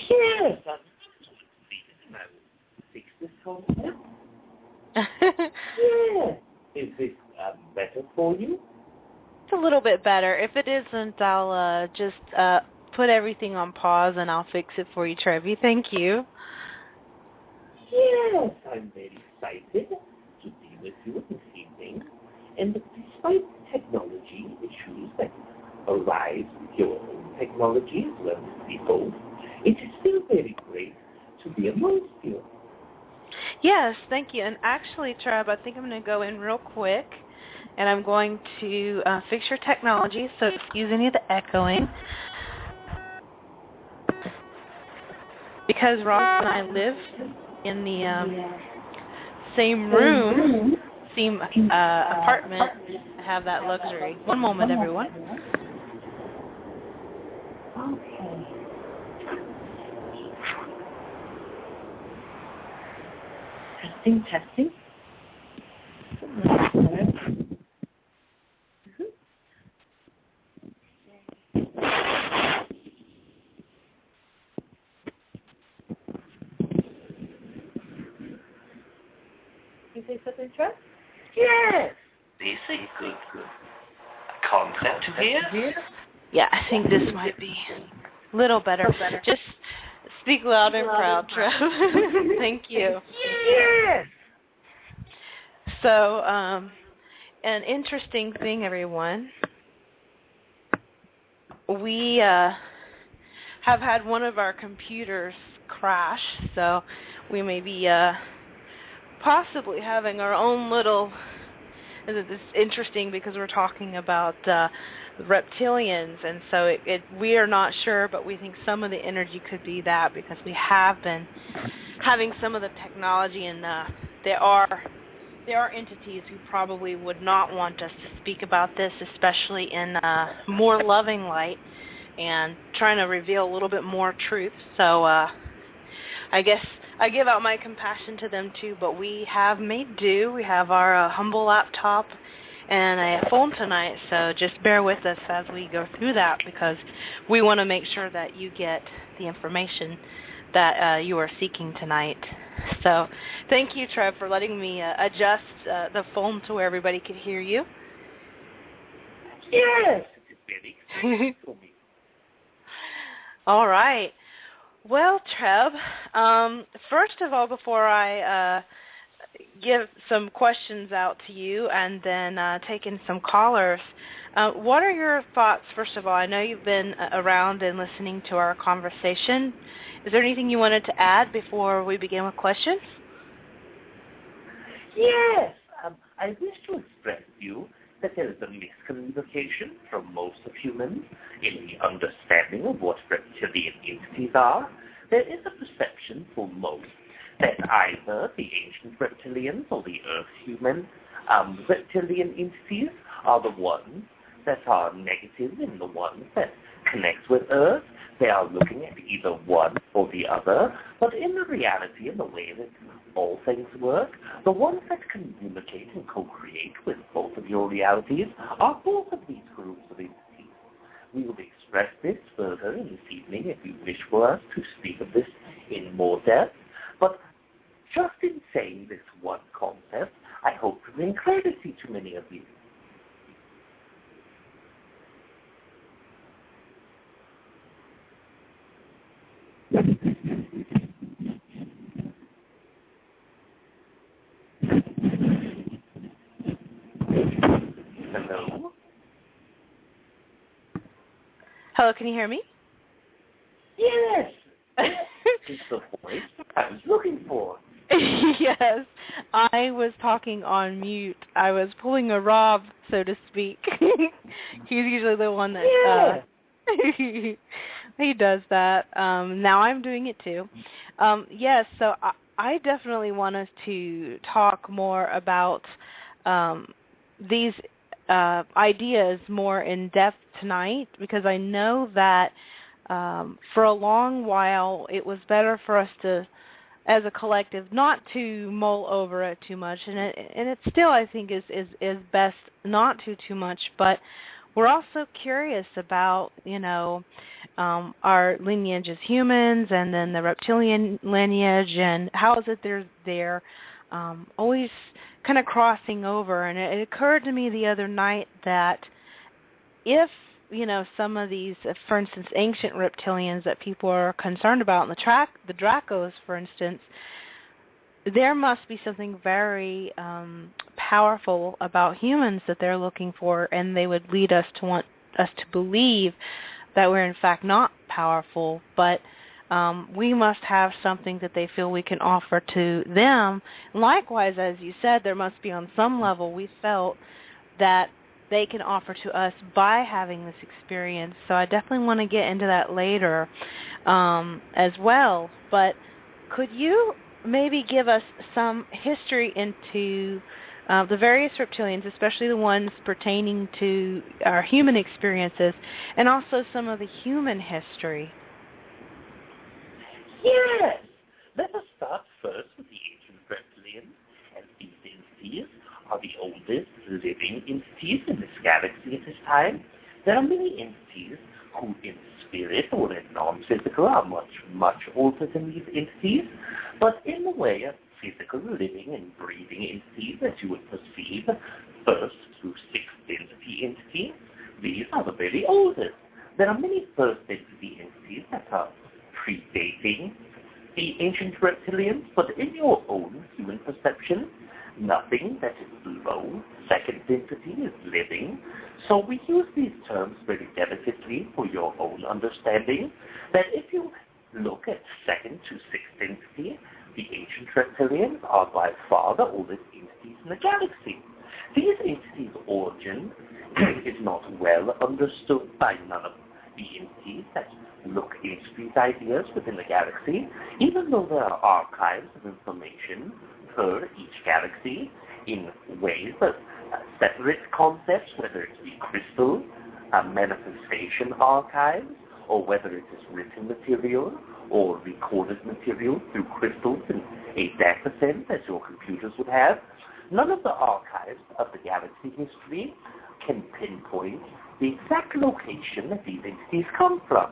Yes, I will fix this concept. Yes. Is this better for you? It's a little bit better. If it isn't, I'll just put everything on pause and I'll fix it for you, Trevi. Thank you. Yes, I'm very excited to be with you this evening. And despite technology issues that arise with your own technology as well as people, it is still very great to be amongst you. Yes, thank you. And actually, Treb, I think I'm going to go in real quick, and I'm going to fix your technology, so excuse any of the echoing. Because Rob and I live in the same room, same apartment, I have that luxury. One moment, everyone. Okay. Testing. You say something, Trev? Yes. This is good. Concept here? Yeah, I think this might be a little better. Just speak loud and proud, Trev. Thank you. Yes. So, an interesting thing, everyone. We have had one of our computers crash, so we may be possibly having our own little. It's interesting because we're talking about reptilians, and so we are not sure, but we think some of the energy could be that because we have been having some of the technology, and there are entities who probably would not want us to speak about this, especially in more loving light and trying to reveal a little bit more truth. So I guess I give out my compassion to them too, but we have made do. We have our humble laptop and a phone tonight, so just bear with us as we go through that because we want to make sure that you get the information that you are seeking tonight. So thank you, Trev, for letting me adjust the phone to where everybody could hear you. Yes, it's very exciting for me. All right. Well, Trev, first of all, before I give some questions out to you and then take in some callers, what are your thoughts, first of all? I know you've been around and listening to our conversation. Is there anything you wanted to add before we begin with questions? Yes, I wish to express to you that there is a miscommunication from most of humans in the understanding of what reptilian entities are. There is a perception for most that either the ancient reptilians or the Earth-human reptilian entities are the ones that are negative and the ones that connect with Earth. They are looking at either one or the other, but in the reality and the way that all things work, the ones that communicate and co-create with both of your realities are both of these groups of entities. We will express this further in this evening if you wish for us to speak of this in more depth, but just in saying this one concept, I hope to bring clarity to many of you. Hello? Hello, can you hear me? Yes! It's the voice I was looking for. Yes, I was talking on mute. I was pulling a Rob, so to speak. He's usually the one that he does that. Now I'm doing it too. Yes, so I definitely want us to talk more about these ideas more in depth tonight because I know that for a long while it was better for us to, as a collective, not to mull over it too much, and it still I think is best not to too much. But we're also curious about, our lineage as humans, and then the reptilian lineage, and how is it they're always kind of crossing over. And it occurred to me the other night that if some of these, for instance, ancient reptilians that people are concerned about, in the Dracos, for instance, there must be something very powerful about humans that they're looking for, and they would lead us to want us to believe that we're in fact not powerful, but we must have something that they feel we can offer to them. Likewise, as you said, there must be on some level we felt that they can offer to us by having this experience. So I definitely want to get into that later as well. But could you maybe give us some history into the various reptilians, especially the ones pertaining to our human experiences, and also some of the human history? Yes! Let us start first with the ancient reptilians, as these entities are the oldest living entities in this galaxy at this time. There are many entities who in spirit or in non-physical are much, much older than these entities, but in the way of physical living and breathing entities, as you would perceive, first through sixth density entities, these are the very oldest. There are many first density entities that are predating the ancient reptilians, but in your own human perception, nothing that is below second density is living. So we use these terms very delicately for your own understanding, that if you look at second to sixth density, the ancient reptilians are by far the oldest entities in the galaxy. These entities' origin is not well understood by none of the entities that look into these ideas within the galaxy, even though there are archives of information per each galaxy in ways that separate concepts, whether it be crystal manifestation archives, or whether it is written material or recorded material through crystals in a data sense, as your computers would have. None of the archives of the galaxy history can pinpoint the exact location that these entities come from.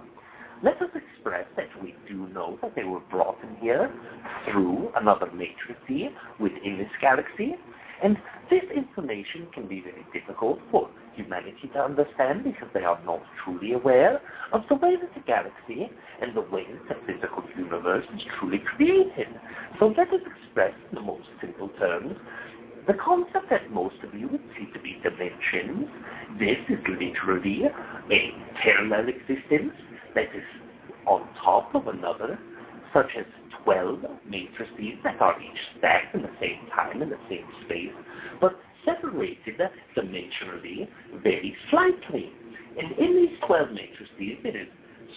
Let us express that we do know that they were brought in here through another matrix within this galaxy, and this information can be very difficult for humanity to understand because they are not truly aware of the way that the galaxy and the way that the physical universe is truly created. So let us express in the most simple terms the concept that most of you would see to be dimensions. This is literally a parallel existence that is on top of another, such as 12 matrices that are each stacked in the same time in the same space, but separated dimensionally very slightly. And in these 12 matrices, there is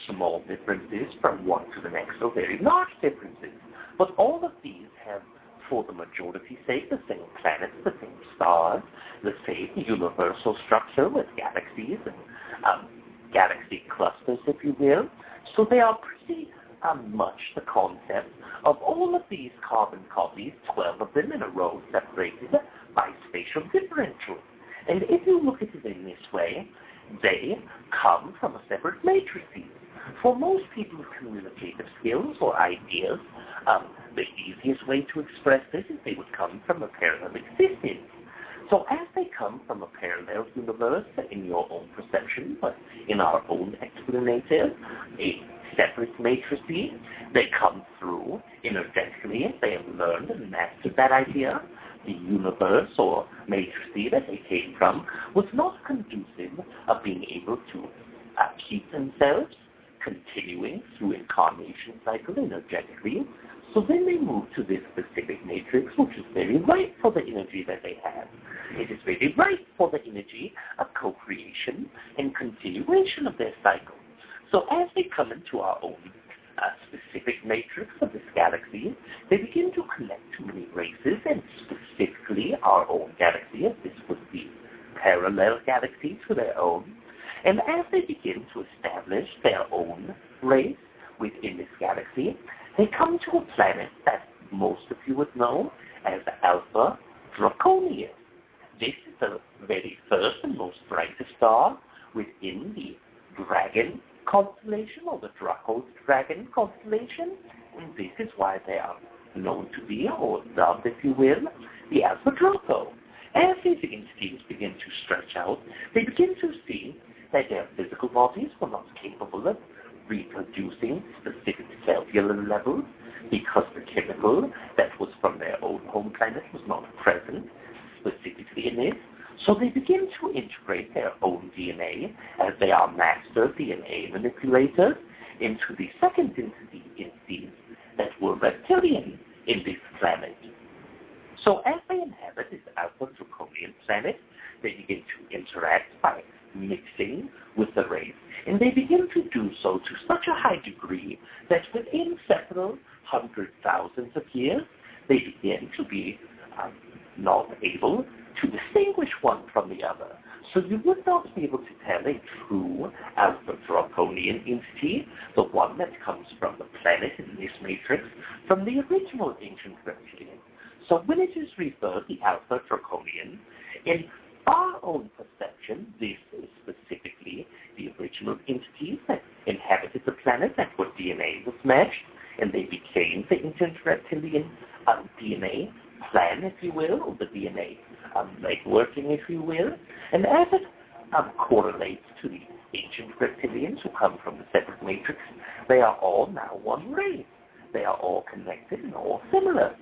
small differences from one to the next, or very large differences. But all of these have, for the majority's sake, the same planets, the same stars, the same universal structure with galaxies and galaxy clusters, if you will. So they are pretty much the concept of all of these carbon copies, 12 of them in a row, separated by spatial differential. And if you look at it in this way, they come from a separate matrices. For most people with communicative skills or ideas, the easiest way to express this is they would come from a parallel existence. So as they come from a parallel universe in your own perception, but in our own explanative, a separate matrices, they come through energetically. They have learned and mastered that idea. The universe or matrices that they came from was not conducive of being able to keep themselves continuing through incarnation cycle energetically. So then they move to this specific matrix, which is very right for the energy that they have. It is very right for the energy of co-creation and continuation of their cycle. So as they come into our own specific matrix of this galaxy, they begin to connect to many races, and specifically our own galaxy, as this was the parallel galaxy to their own. And as they begin to establish their own race within this galaxy, they come to a planet that most of you would know as Alpha Draconius. This is the very first and most brightest star within the dragon constellation, or the Draco's dragon constellation. And this is why they are known to be, or dubbed, if you will, the Alpha Draco. As these entities begin to stretch out, they begin to see that their physical bodies were not capable of reproducing specific cellular levels because the chemical that was from their own home planet was not present specifically in it. So they begin to integrate their own DNA, as they are master DNA manipulators, into the second entities that were reptilian in this planet. So as they inhabit this Alpha Draconian planet, they begin to interact by mixing with the race, and they begin to do so to such a high degree that within several hundred thousands of years, they begin to be not able to distinguish one from the other. So you would not be able to tell a true Alpha Draconian entity, the one that comes from the planet in this matrix, from the original ancient reptilian. So when it is referred, the Alpha Draconian, in our own perception, this is specifically the original entities that inhabited the planet, that where DNA was matched, and they became the ancient reptilian DNA plan, if you will, or the DNA networking, if you will. And as it correlates to the ancient reptilians who come from the separate matrix, they are all now one race. They are all connected and all similar.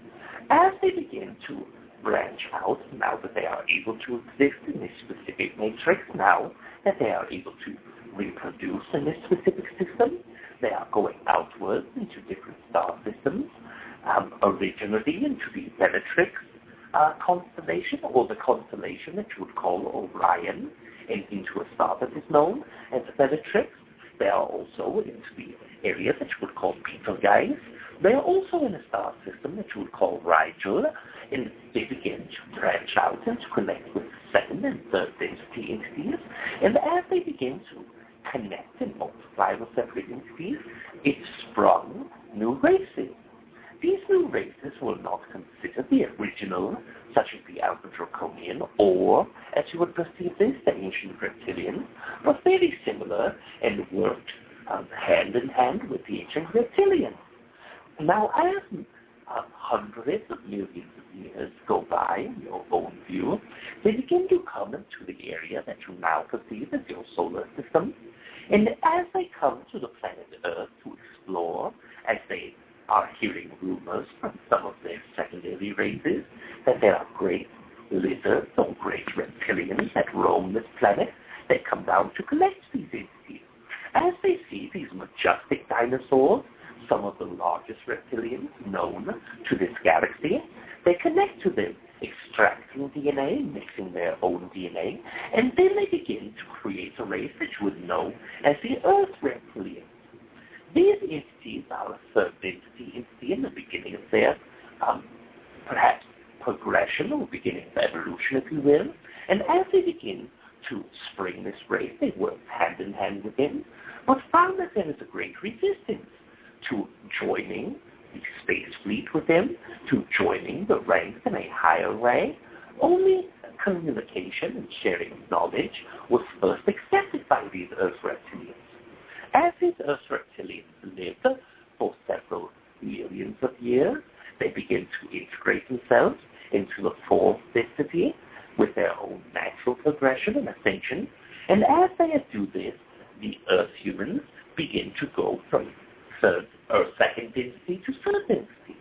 As they begin to branch out, now that they are able to exist in this specific matrix, now that they are able to reproduce in this specific system, they are going outwards into different star systems, originally into the Benetrix constellation, or the constellation that you would call Orion, and into a star that is known as Benetrix. They are also into the area that you would call Betelgeuse. They are also in a star system that you would call Rigel, and they begin to branch out and to connect with second and third density entities. And as they begin to connect and multiply with separate entities, it sprung new races. These new races were not considered the original, such as the Alpha Draconian, or, as you would perceive this, the ancient reptilians, but very similar and worked hand in hand with the ancient reptilians. Now, as hundreds of millions of years go by, in your own view, they begin to come into the area that you now perceive as your solar system. And as they come to the planet Earth to explore, as they are hearing rumors from some of their secondary races that there are great lizards or great reptilians that roam this planet, they come down to collect these entities. As they see these majestic dinosaurs, some of the largest reptilians known to this galaxy, they connect to them, extracting DNA, mixing their own DNA, and then they begin to create a race that you would know as the Earth Reptilians. These entities are a third entity in the beginning of their, perhaps, progression or beginning of evolution, if you will, and as they begin to spring this race, they work hand in hand with them, but found that there is a great resistance to joining the space fleet with them, to joining the ranks in a higher way. Only communication and sharing of knowledge was first accepted by these Earth Reptilians. As these Earth Reptilians lived for several millions of years, they begin to integrate themselves into the fourth density with their own natural progression and ascension. And as they do this, the Earth humans begin to go from third or second density to third density.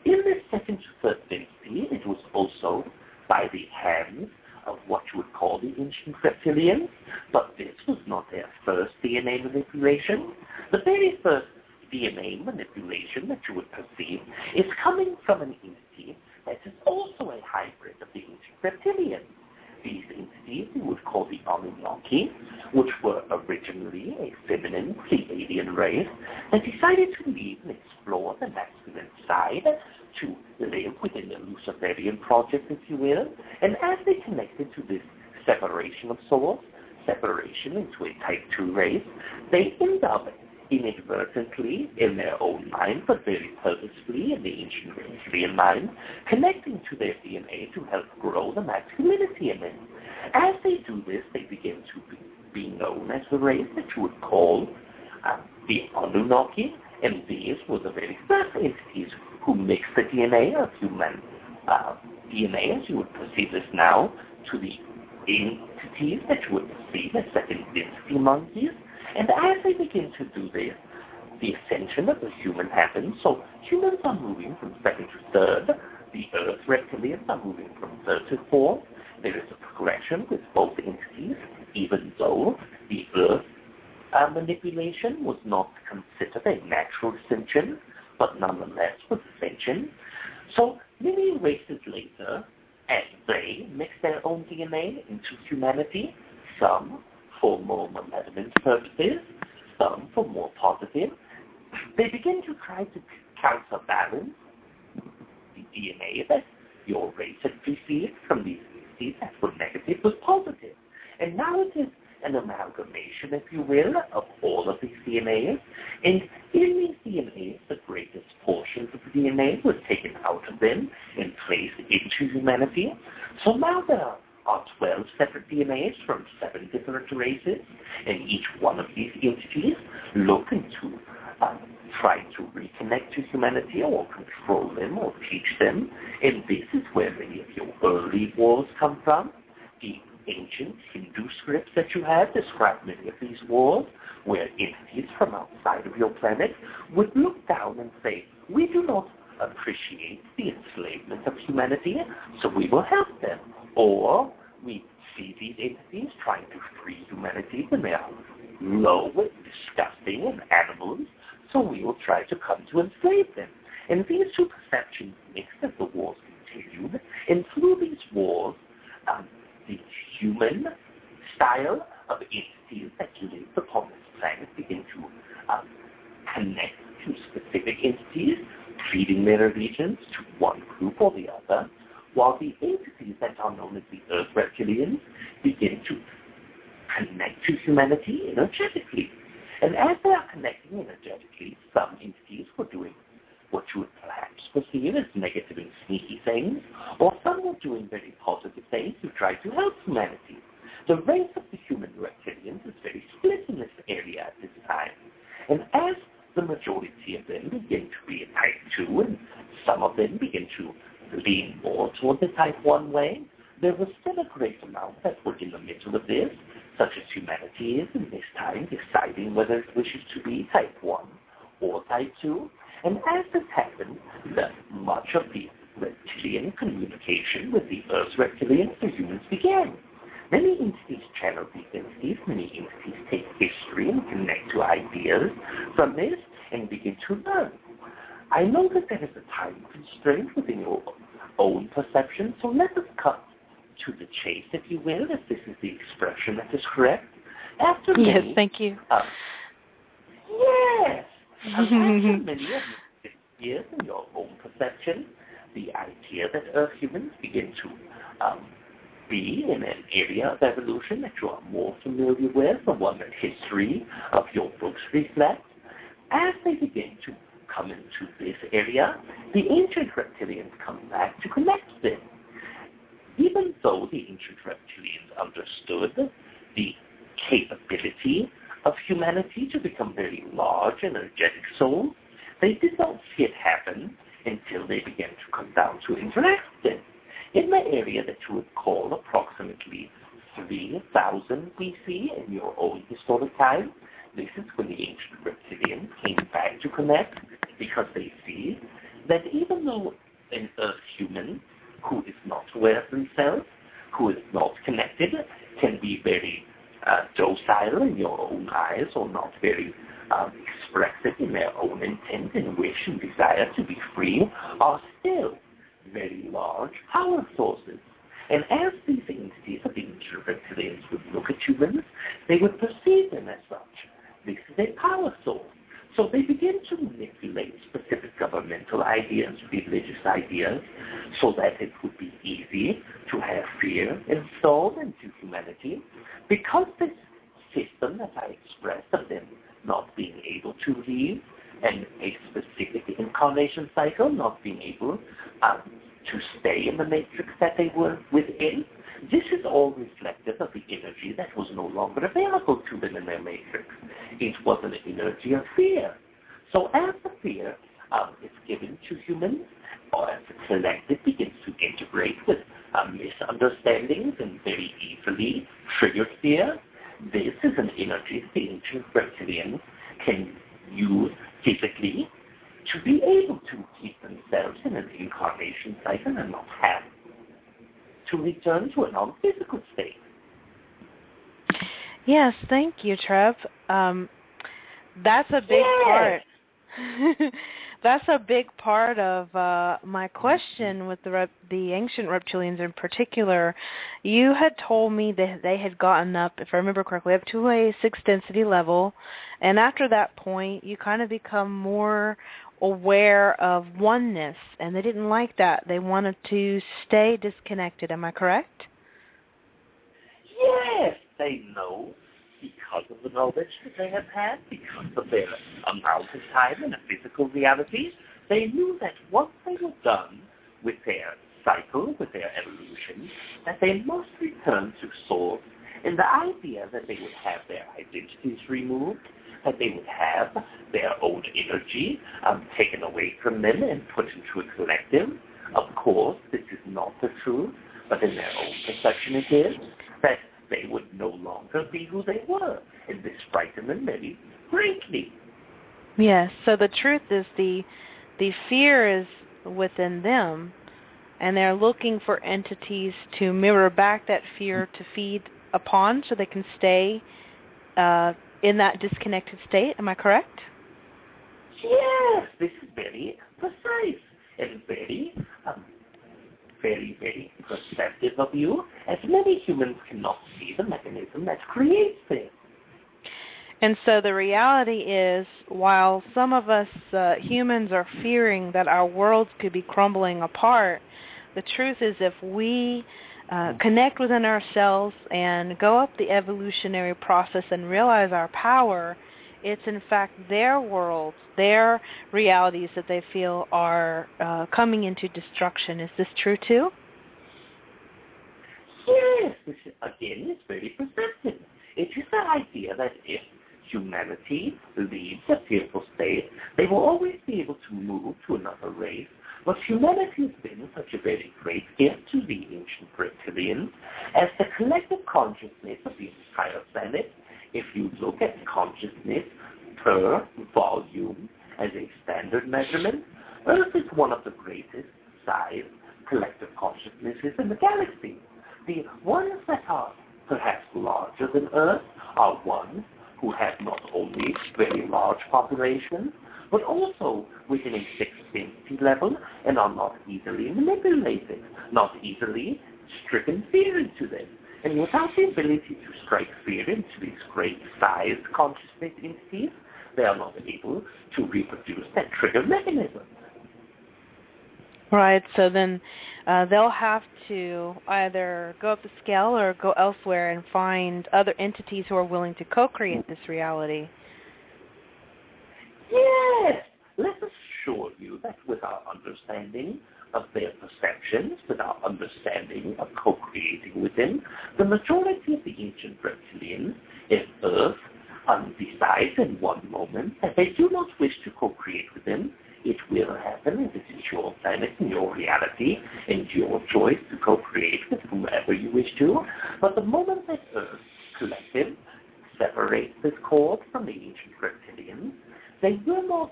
In this second to third density, it was also by the hands of what you would call the ancient reptilians, but this was not their first DNA manipulation. The very first DNA manipulation that you would perceive is coming from an entity that is also a hybrid of the ancient reptilians. These entities you would call the Anunnaki, which were originally a feminine Pleiadian race that decided to leave and explore the masculine side to live within the Luciferian project, if you will. And as they connected to this separation of souls, separation into a type 2 race, they end up inadvertently in their own mind, but very purposefully in the ancient reptilian mind, connecting to their DNA to help grow the masculinity in them. As they do this, they begin to being known as the race that you would call the Anunnaki, and these were the very first entities who mixed the DNA of human DNA, as you would perceive this now, to the entities that you would perceive as second density monkeys. And as they begin to do this, the ascension of the human happens. So humans are moving from second to third. The Earth reptilians are moving from third to fourth. There is a progression with both entities, even though the Earth manipulation was not considered a natural ascension, but nonetheless was ascension. So many races later, as they mix their own DNA into humanity, some for more malevolent purposes, some for more positive, they begin to try to counterbalance the DNA that your race had received from these entities that were negative with positive. And now it is an amalgamation, if you will, of all of these DNAs. And in these DNAs, the greatest portions of the DNA were taken out of them and placed into humanity. So now there are 12 separate DNAs from 7 different races, and each one of these entities look into trying to reconnect to humanity or control them or teach them. And this is where many of your early wars come from. The ancient Hindu scripts that you have describe many of these wars, where entities from outside of your planet would look down and say, we do not appreciate the enslavement of humanity, so we will help them. Or we see these entities trying to free humanity when they are low and disgusting and animals, so we will try to come to enslave them. And these two perceptions mixed as the wars continued, and through these wars, the human style of entities that live upon this planet begin to connect to specific entities, treating their allegiance to one group or the other, while the entities that are known as the Earth Reptilians begin to connect to humanity energetically. And as they are connecting energetically, some entities were doing what you would perhaps perceive as negative and sneaky things, or some were doing very positive things to try to help humanity. The race of the human reptilians is very split in this area at this time. And as the majority of them begin to be type 2, and some of them begin to lean more toward the type 1 way, there was still a great amount that were in the middle of this, such as humanity is in this time deciding whether it wishes to be type 1 or type 2. And as this happened, much of the reptilian communication with the Earth's reptilians, the humans, began. Many entities channel these entities, many entities take history and connect to ideas from this and begin to learn. I know that there is a time constraint within your own perception, so let us cut to the chase, if you will, if this is the expression that is correct. After yes, many, thank you. Yes. After many of the years in your own perception, the idea that Earth humans begin to be in an area of evolution that you are more familiar with, the one that history of your books reflect, as they begin to come into this area, the ancient reptilians come back to connect them. Even though the ancient reptilians understood the capability of humanity to become very large and energetic souls, they did not see it happen until they began to come down to interact with them. In the area that you would call approximately 3000 BC in your own historic time, this is when the ancient reptilians came back to connect, because they see that even though an Earth human who is not aware of themselves, who is not connected, can be very docile in your own eyes, or not very expressive in their own intent and wish and desire to be free, are still very large power sources. And as these entities of the ancient reptilians would look at humans, they would perceive them as such. This is a power source. So they begin to manipulate specific governmental ideas, religious ideas, so that it would be easy to have fear installed into humanity. Because this system that I expressed of them not being able to leave, and a specific incarnation cycle, not being able to stay in the matrix that they were within, This is all reflective of the energy that was no longer available to them in their matrix. It was an energy of fear. So as the fear is given to humans, or as the collective begins to integrate with misunderstandings and very easily triggered fear, this is an energy the ancient reptilians can use physically to be able to keep themselves in an incarnation cycle and not have to return to a non-physical state. Yes, thank you, Treb. That's a big part. That's a big part of my question with the ancient reptilians in particular. You had told me that they had gotten up, if I remember correctly, up to a 6th density level, and after that point, you kind of become more aware of oneness, and they didn't like that. They wanted to stay disconnected. Am I correct? Yes, they know, because of the knowledge that they have had, because of their amount of time in a physical reality, they knew that once they were done with their cycle, with their evolution, that they must return to source. And the idea that they would have their identities removed, that they would have their own energy taken away from them and put into a collective. Of course, this is not the truth, but in their own perception it is, that they would no longer be who they were, and this frightened them very greatly. Yes, so the truth is the fear is within them, and they're looking for entities to mirror back that fear to feed upon so they can stay in that disconnected state. Am I correct? Yes, this is very precise and very very perceptive of you, as many humans cannot see the mechanism that creates this. And so the reality is, while some of us humans are fearing that our worlds could be crumbling apart, the truth is if we connect within ourselves and go up the evolutionary process and realize our power, it's in fact their worlds, their realities that they feel are coming into destruction. Is this true too? Yes, this again is very perceptive. It is the idea that if humanity leaves a fearful state, they will always be able to move to another race. But humanity has been such a very great gift to the ancient reptilians as the collective consciousness of the entire planet. If you look at consciousness per volume as a standard measurement, Earth is one of the greatest size collective consciousnesses in the galaxy. The ones that are perhaps larger than Earth are ones who have not only very large populations, but also within a 6th density level and are not easily manipulated, not easily stricken fear into them. And without the ability to strike fear into these great-sized consciousness entities, they are not able to reproduce that trigger mechanism. Right, so then they'll have to either go up the scale or go elsewhere and find other entities who are willing to co-create this reality. Yes! Let us assure you that with our understanding of their perceptions, with our understanding of co-creating with them, the majority of the ancient reptilians, if Earth decides in one moment that they do not wish to co-create with them, it will happen. This is your planet and your reality and your choice to co-create with whomever you wish to. But the moment that Earth collective separates this cord from the ancient reptilians, they will not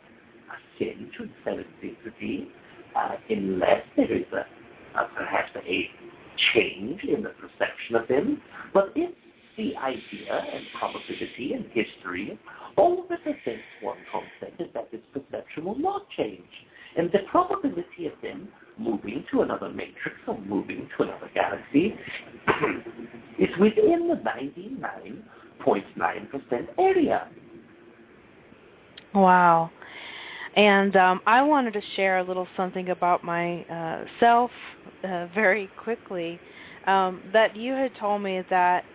ascend to the 7th density unless there is perhaps a change in the perception of them. But if the idea and probability and history all represents one concept, is that this perception will not change. And the probability of them moving to another matrix or moving to another galaxy is within the 99.9% area. Wow. And I wanted to share a little something about myself very quickly that you had told me that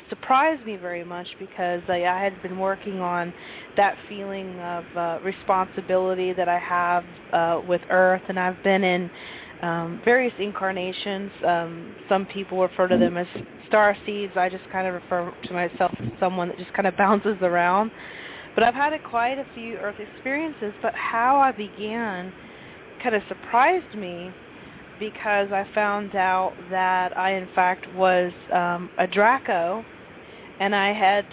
surprised me very much because I had been working on that feeling of responsibility that I have with Earth, and I've been in various incarnations. Some people refer to them as star seeds. I just kind of refer to myself as someone that just kind of bounces around. But I've had quite a few Earth experiences, but how I began kind of surprised me, because I found out that I, in fact, was a Draco, and I had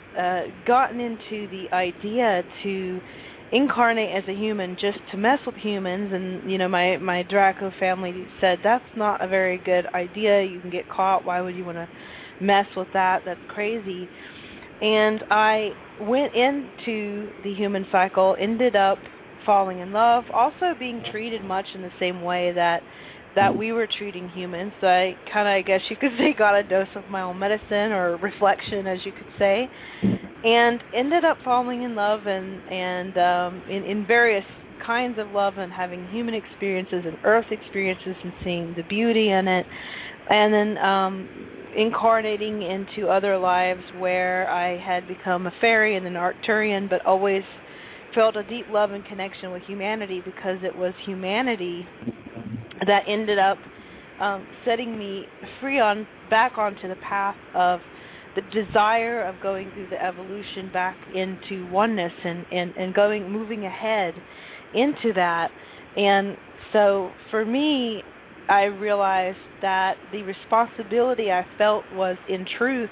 gotten into the idea to incarnate as a human just to mess with humans, and, you know, my Draco family said, that's not a very good idea, you can get caught, why would you want to mess with that, that's crazy. And I went into the human cycle, ended up falling in love, also being treated much in the same way that we were treating humans. So I kind of, I guess you could say, got a dose of my own medicine, or reflection, as you could say, and ended up falling in love and in various kinds of love, and having human experiences and Earth experiences and seeing the beauty in it, and then incarnating into other lives where I had become a fairy and an Arcturian, but always felt a deep love and connection with humanity, because it was humanity that ended up setting me free back onto the path of the desire of going through the evolution back into oneness and moving ahead into that. And so for me, I realized that the responsibility I felt was, in truth,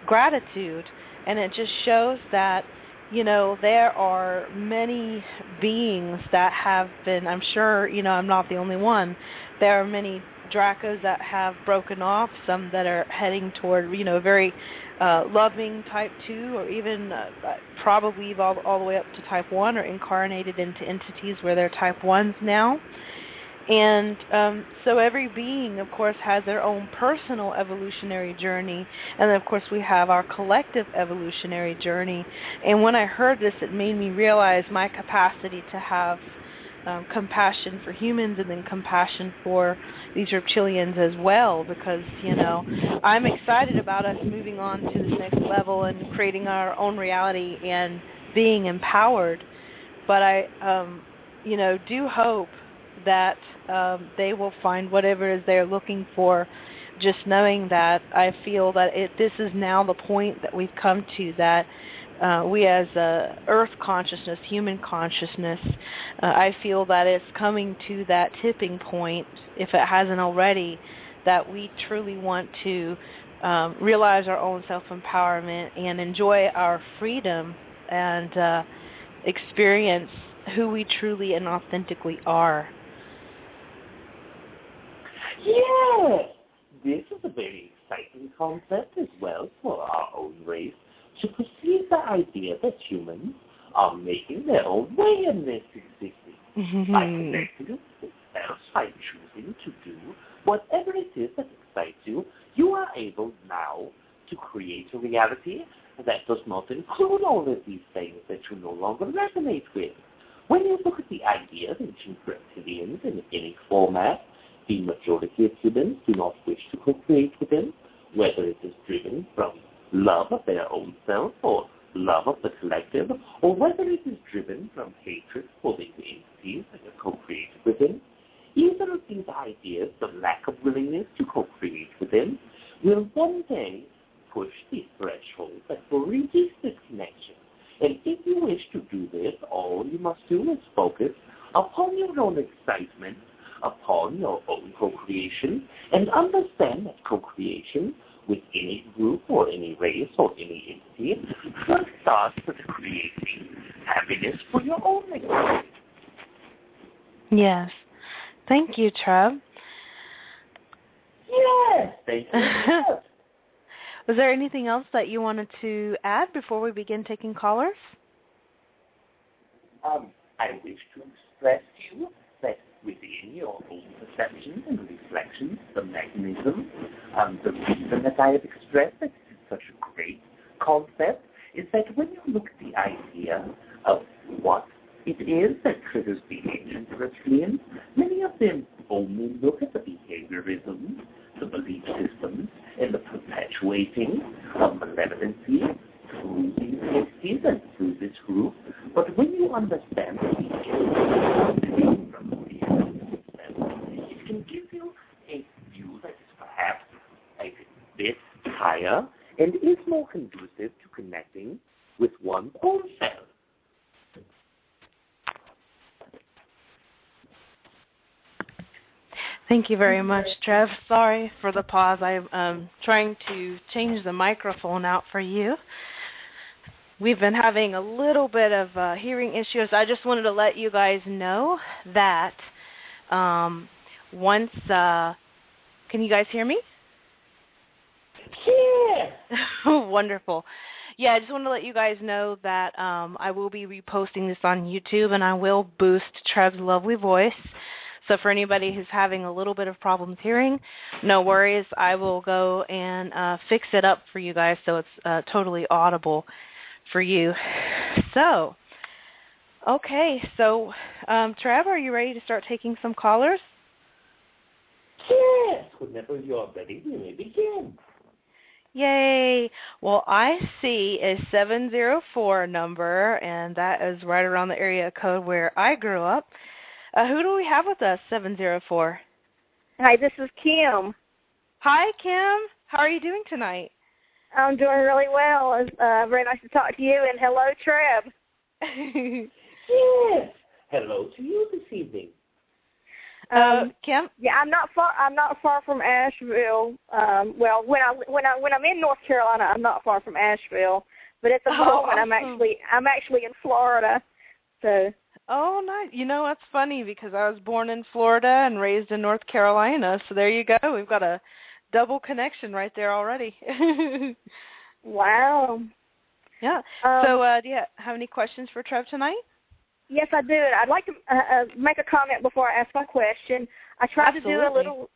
gratitude. And it just shows that, you know, there are many beings that have been, I'm sure, you know, I'm not the only one. There are many Dracos that have broken off, some that are heading toward, you know, very loving type 2, or even probably all the way up to type 1, or incarnated into entities where they're type 1s now. And so every being, of course, has their own personal evolutionary journey. And then, of course, we have our collective evolutionary journey. And when I heard this, it made me realize my capacity to have compassion for humans, and then compassion for these reptilians as well, because, you know, I'm excited about us moving on to this next level and creating our own reality and being empowered. But I, you know, do hope that they will find whatever it is they're looking for, just knowing that I feel that this is now the point that we've come to, that we as Earth consciousness, human consciousness, I feel that it's coming to that tipping point, if it hasn't already, that we truly want to realize our own self-empowerment and enjoy our freedom and experience who we truly and authentically are. Yes, this is a very exciting concept as well for our own race, to perceive the idea that humans are making their own way in this existence by connecting with themselves, by choosing to do whatever it is that excites you. You are able now to create a reality that does not include all of these things that you no longer resonate with. When you look at the idea of ancient reptilians in any format, the majority of humans do not wish to co-create with them, whether it is driven from love of their own self or love of the collective, or whether it is driven from hatred for the entities that are co-created with them. Either of these ideas, the lack of willingness to co-create with them, will one day push the threshold that will release this connection. And if you wish to do this, all you must do is focus upon your own excitement, upon your own co-creation, and understand that co-creation with any group or any race or any entity first starts with creating happiness for your own experience. Yes. Thank you, TReb. Yes, thank you. Was there anything else that you wanted to add before we begin taking callers? I wish to express to you that within your own perceptions and reflections, the mechanism, the reason that I have expressed that this is such a great concept is that when you look at the idea of what it is that triggers the ancient Reptilians, many of them only look at the behaviorism, the belief systems, and the perpetuating of malevolency through these entities and through this group. But when you understand the behavior from the it can give higher and is more conducive to connecting with one's own self. Thank you very much, Trev. Sorry for the pause. I'm trying to change the microphone out for you. We've been having a little bit of hearing issues. I just wanted to let you guys know that once, can you guys hear me? Yeah. Wonderful. Yeah, I just wanted to let you guys know that I will be reposting this on YouTube, and I will boost Trev's lovely voice. So for anybody who's having a little bit of problems hearing, no worries. I will go and fix it up for you guys so it's totally audible for you. So, okay. So, Trev, are you ready to start taking some callers? Yes. Whenever you're ready, we may begin. Yay. Well, I see a 704 number, and that is right around the area code where I grew up. Who do we have with us, 704? Hi, this is Kim. Hi, Kim. How are you doing tonight? I'm doing really well. It's very nice to talk to you, and hello, Treb. Yes. Hello to you this evening. Kim? Yeah, I'm not far from Asheville. Well, when I'm in North Carolina, I'm not far from Asheville. But at the moment, awesome. I'm actually in Florida. So. Oh, nice. You know, that's funny because I was born in Florida and raised in North Carolina. So there you go. We've got a double connection right there already. Wow. Yeah. So do you have any questions for Trev tonight? Yes, I do. I'd like to make a comment before I ask my question. I tried to do a little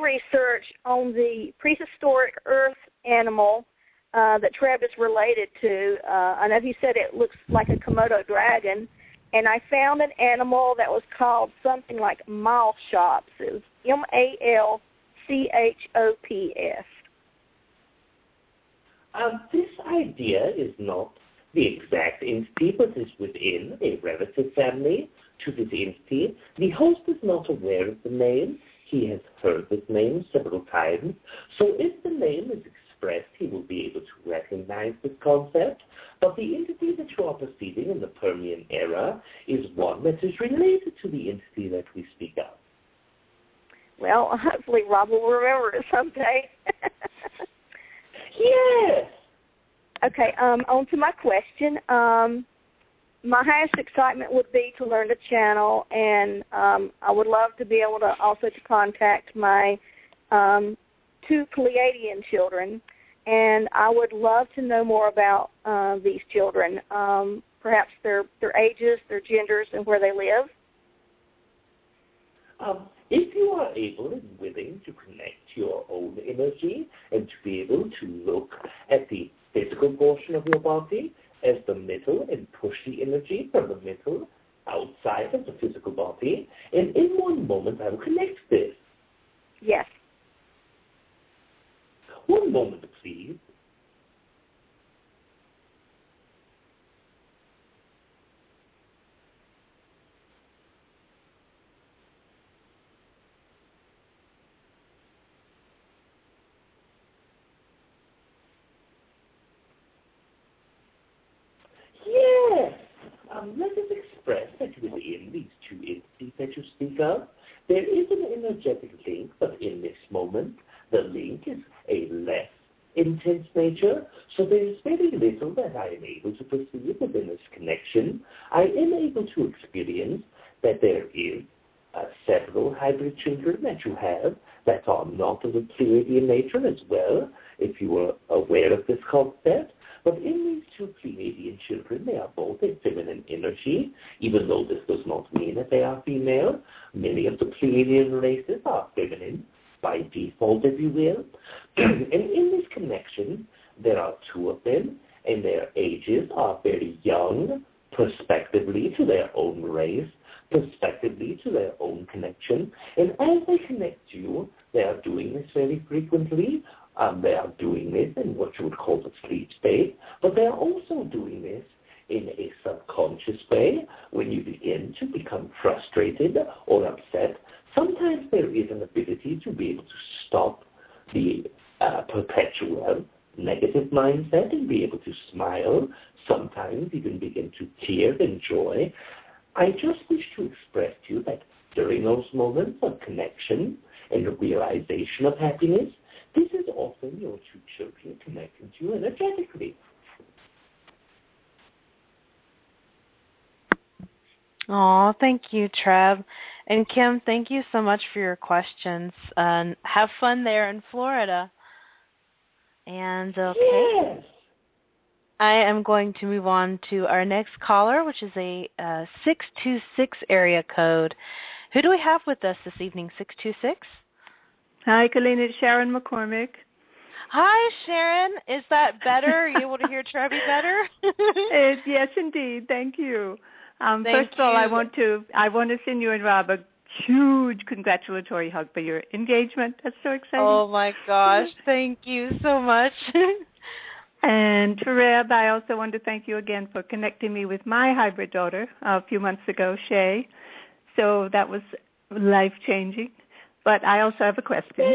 research on the prehistoric Earth animal that Treb is related to. I know he said it looks like a Komodo dragon, and I found an animal that was called something like Malchops. It was Malchops. This idea is not the exact entity, but is within a relative family to this entity. The host is not aware of the name. He has heard this name several times. So if the name is expressed, he will be able to recognize this concept. But the entity that you are perceiving in the Permian era is one that is related to the entity that we speak of. Well, hopefully Rob will remember it someday. Yes. Okay, on to my question. My highest excitement would be to learn the channel, and I would love to be able to also to contact my 2 Pleiadian children, and I would love to know more about these children, perhaps their ages, their genders, and where they live. If you are able and willing to connect your own energy and to be able to look at the physical portion of your body as the middle and push the energy from the middle outside of the physical body, and in one moment I will connect this. Yes. One moment, please. Yes. Let us express that within these 2 entities that you speak of, there is an energetic link, but in this moment, the link is a less intense nature, so there is very little that I am able to perceive within this connection. I am able to experience that there is several hybrid children that you have that are not of a Pleiadian nature as well, if you are aware of this concept. But in these 2 Pleiadian children, they are both a feminine energy, even though this does not mean that they are female. Many of the Pleiadian races are feminine by default, if you will. And in this connection, there are 2 of them, and their ages are very young, prospectively to their own race, prospectively to their own connection. And as they connect you, they are doing this very frequently. They are doing this in what you would call the sleep state, but they are also doing this in a subconscious way when you begin to become frustrated or upset. Sometimes there is an ability to be able to stop the perpetual negative mindset and be able to smile, sometimes even begin to tear in joy, I just wish to express to you that during those moments of connection and the realization of happiness, this is often your two children connecting to you energetically. Oh, thank you, Treb. And Kim, thank you so much for your questions. Have fun there in Florida. And okay, Yes. I am going to move on to our next caller, which is a 626 area code. Who do we have with us this evening, 626? Hi, Kalina. It's Sharon McCormick. Hi, Sharon. Is that better? Are you able to hear Trebby better? Yes, indeed. Thank you. Thank first of all, you. I want to send you and Rob a huge congratulatory hug for your engagement. That's so exciting. Oh, my gosh. Thank you so much. And TReb, I also want to thank you again for connecting me with my hybrid daughter a few months ago, Shay. So that was life-changing. But I also have a question.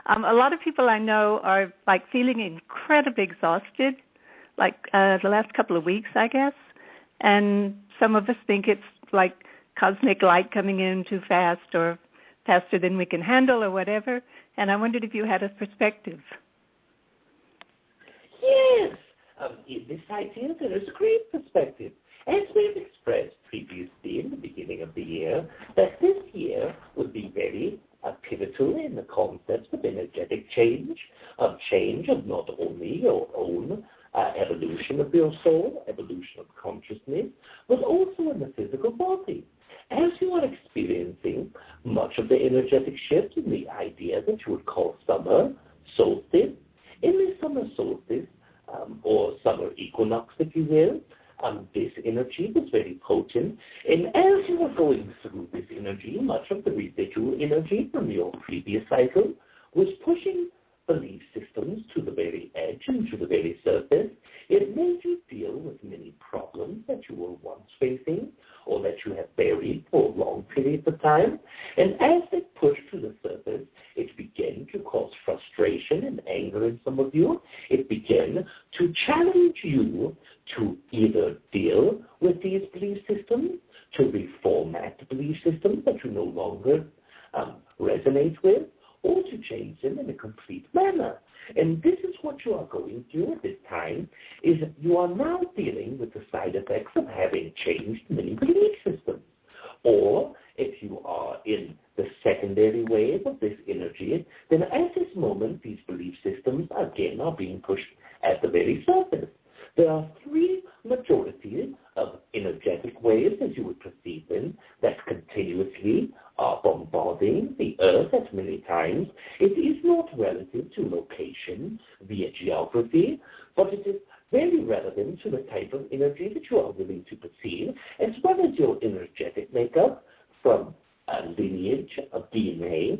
A lot of people I know are like feeling incredibly exhausted, like the last couple of weeks, I guess. And some of us think it's like cosmic light coming in too fast or faster than we can handle or whatever. And I wondered if you had a perspective. Yes. In this idea, there is a great perspective. As we've expressed previously in the beginning of the year, that this year would be very pivotal in the concepts of energetic change of not only your own evolution of your soul, evolution of consciousness, but also in the physical body. As you are experiencing much of the energetic shift in the idea that you would call summer solstice, in the summer solstice, or summer equinox, if you will, this energy was very potent. And as you were going through this energy, much of the residual energy from your previous cycle was pushing belief systems to the very edge and to the very surface. It made you deal with many problems that you were once facing or that you have buried for long periods of time. And as they pushed to the surface, it began to cause frustration and anger in some of you. It began to challenge you to either deal with these belief systems, to reformat the belief systems that you no longer resonate with, or to change them in a complete manner. And this is what you are going through at this time, is you are now dealing with the side effects of having changed many belief systems. Or if you are in the secondary wave of this energy, then at this moment, these belief systems again are being pushed at the very surface. There are three majorities of energetic waves, as you would perceive them, that continuously are bombarding the Earth at many times. It is not relative to location via geography, but it is very relevant to the type of energy that you are willing to perceive, as well as your energetic makeup from a lineage of DNA,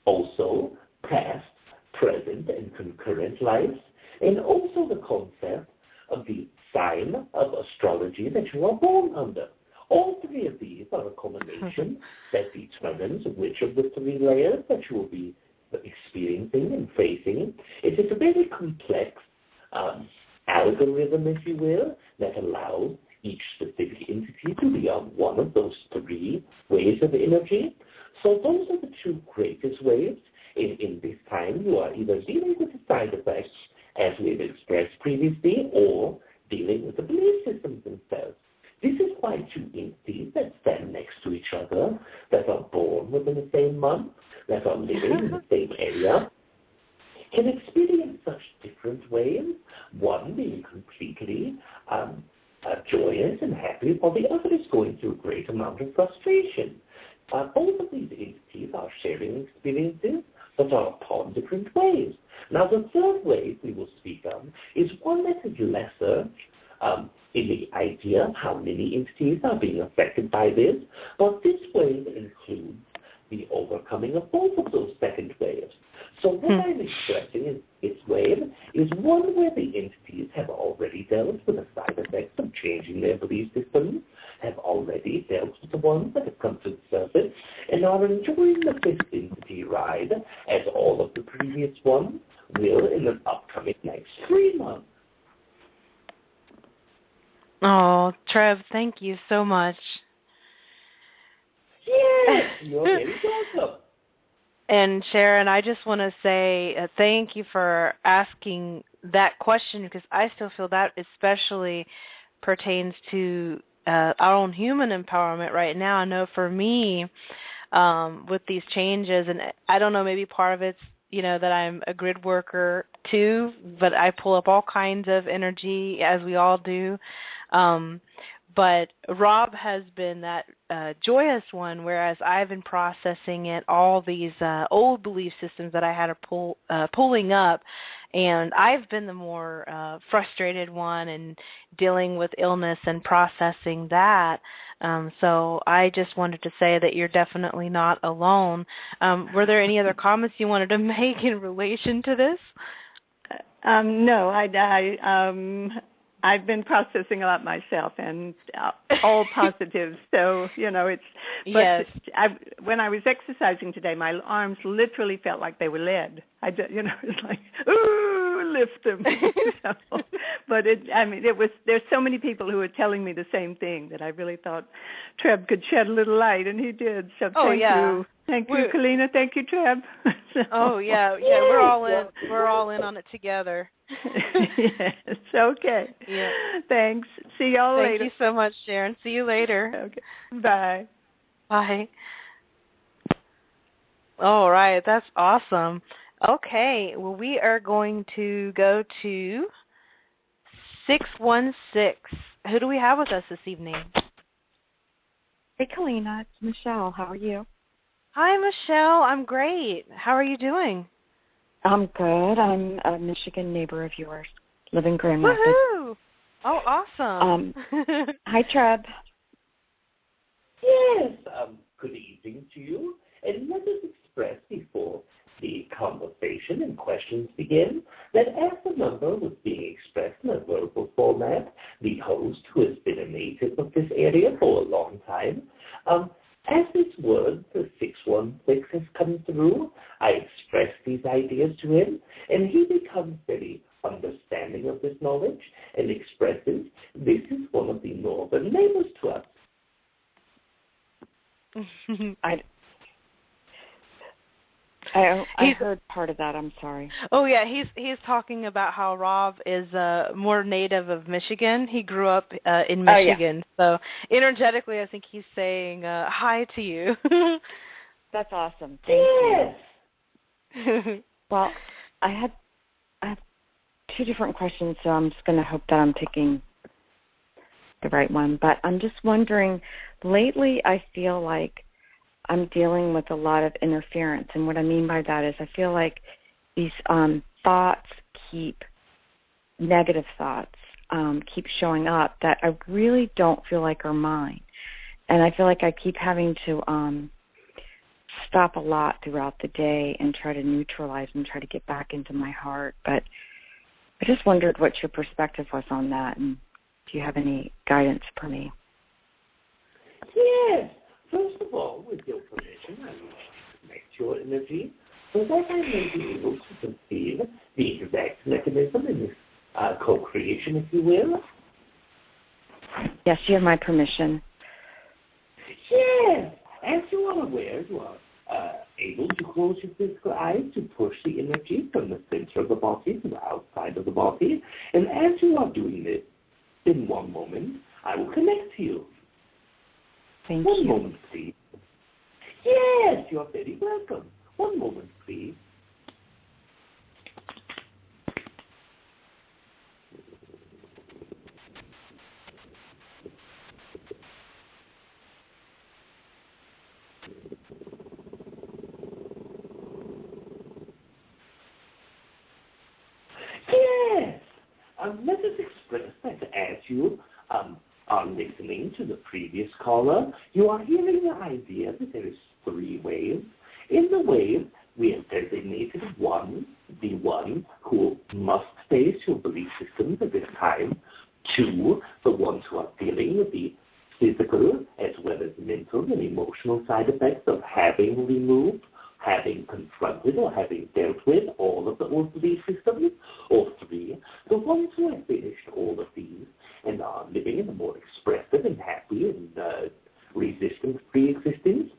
also past, present, and concurrent lives, and also the concept of the sign of astrology that you are born under. All three of these are a combination that determines which of the three layers that you will be experiencing and facing. It is a very complex algorithm, if you will, that allows each specific entity to be on one of those three waves of energy. So those are the two greatest waves. In this time, you are either dealing with the side effects, as we've expressed previously, or dealing with the belief systems themselves. This is why two entities that stand next to each other, that are born within the same month, that are living in the same area, can experience such different ways, one being completely joyous and happy, while the other is going through a great amount of frustration. Both of these entities are sharing experiences, but are upon different ways. Now, the third wave we will speak of is one that is lesser in the idea of how many entities are being affected by this, but this wave includes the overcoming of both of those second waves. So what I'm expressing in its wave is one where the entities have already dealt with the side effects of changing their belief systems, have already dealt with the ones that have come to the surface and are enjoying the fifth density ride, as all of the previous ones will in the upcoming next 3 months. Oh, Treb, thank you so much. Yes, you're very welcome. And Sharon, I just want to say thank you for asking that question, because I still feel that especially pertains to our own human empowerment right now. I know for me, with these changes, and I don't know, maybe part of it's, that I'm a grid worker too, but I pull up all kinds of energy, as we all do. But Rob has been that joyous one, whereas I've been processing it, all these old belief systems that I had to pulling up, and I've been the more frustrated one and dealing with illness and processing that. So I just wanted to say that you're definitely not alone. Were there any other comments you wanted to make in relation to this? No, I've been processing a lot myself, and all positive. So, it's. But yes. When I was exercising today, my arms literally felt like they were lead. It's like, ooh, lift them. But it was. There's so many people who are telling me the same thing that I really thought Treb could shed a little light, and he did. So thank you. Thank you, Kalina. Thank you, Treb. We're all in. We're all in on it together. Yes. Okay. Yeah. Thanks. See y'all later. Thank you so much, Sharon. See you later. Okay. Bye. Bye. All right. That's awesome. Okay. Well, we are going to go to 616. Who do we have with us this evening? Hey, Kalina. It's Michelle. How are you? Hi, Michelle. I'm great. How are you doing? I'm good. I'm a Michigan neighbor of yours, live in Grand Rapids. Woohoo! Oh, awesome. Hi, Treb. Yes, good evening to you. And let us express before the conversation and questions begin that as the number was being expressed in a verbal format, the host, who has been a native of this area for a long time, as this word, the 616, has come through, I express these ideas to him, and he becomes very understanding of this knowledge and expresses this is one of the northern neighbors to us. I heard part of that. I'm sorry. Oh yeah, he's talking about how Rob is more native of Michigan. He grew up in Michigan, so energetically, I think he's saying hi to you. That's awesome. Thank you. Well, I have two different questions, so I'm just going to hope that I'm picking the right one. But I'm just wondering, lately I feel like I'm dealing with a lot of interference. And what I mean by that is I feel like these thoughts negative thoughts keep showing up that I really don't feel like are mine. And I feel like I keep having to stop a lot throughout the day and try to neutralize and try to get back into my heart. But I just wondered what your perspective was on that, and do you have any guidance for me? Yes. First of all, with your permission, I will connect your energy so that I may be able to conceive the exact mechanism in this co-creation, if you will. Yes, you have my permission. Yes. As you are aware, you are able to close your physical eyes to push the energy from the center of the body to the outside of the body. And as you are doing this, in one moment, I will connect to you. Thank you. One moment, please. Yes, you are very welcome. One moment, please. Yes. Let us express that as you are listening to the previous caller, you are hearing the idea that there is 3 waves. In the wave, we have designated 1, the one who must face your belief systems at this time. 2, the ones who are dealing with the physical as well as mental and emotional side effects of having removed, having confronted, or having dealt with all of the old belief systems. Or 3, the ones who have finished all of these and are living in a more expressive and happy and resistance-free existence.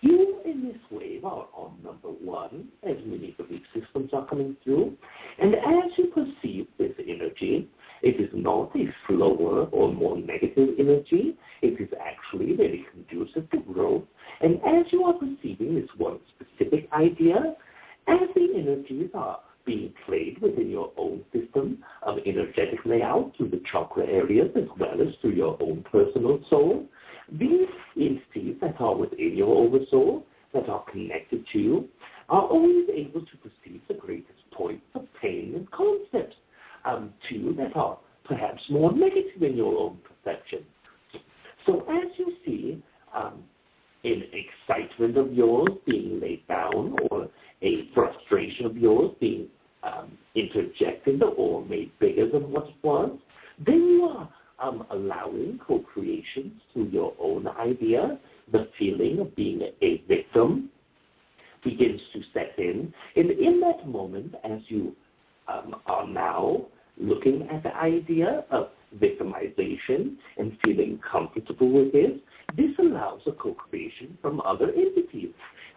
You, in this wave, are on number 1, as many belief systems are coming through. And as you perceive this energy, it is not a slower or more negative energy. It is actually very conducive to growth. And as you are perceiving this one specific idea, as the energies are being played within your own system of energetic layout through the chakra areas as well as through your own personal soul, these entities that are within your oversoul, that are connected to you, are always able to perceive the greatest points of pain and concepts, too, that are perhaps more negative in your own perception. So as you see an excitement of yours being laid down, or a frustration of yours being interjected or made bigger than what it was, then you are allowing co-creations through your own idea. The feeling of being a victim begins to set in. And in that moment, as you are now looking at the idea of victimization and feeling comfortable with it, this allows a co-creation from other entities.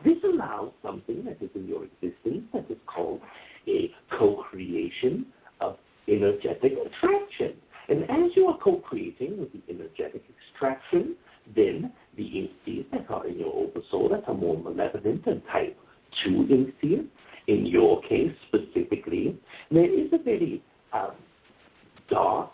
This allows something that is in your existence that is called a co-creation of energetic attraction. And as you are co-creating with the energetic extraction, then the entities that are in your oversoul that are more malevolent and type 2 entities, in your case specifically, there is a very dark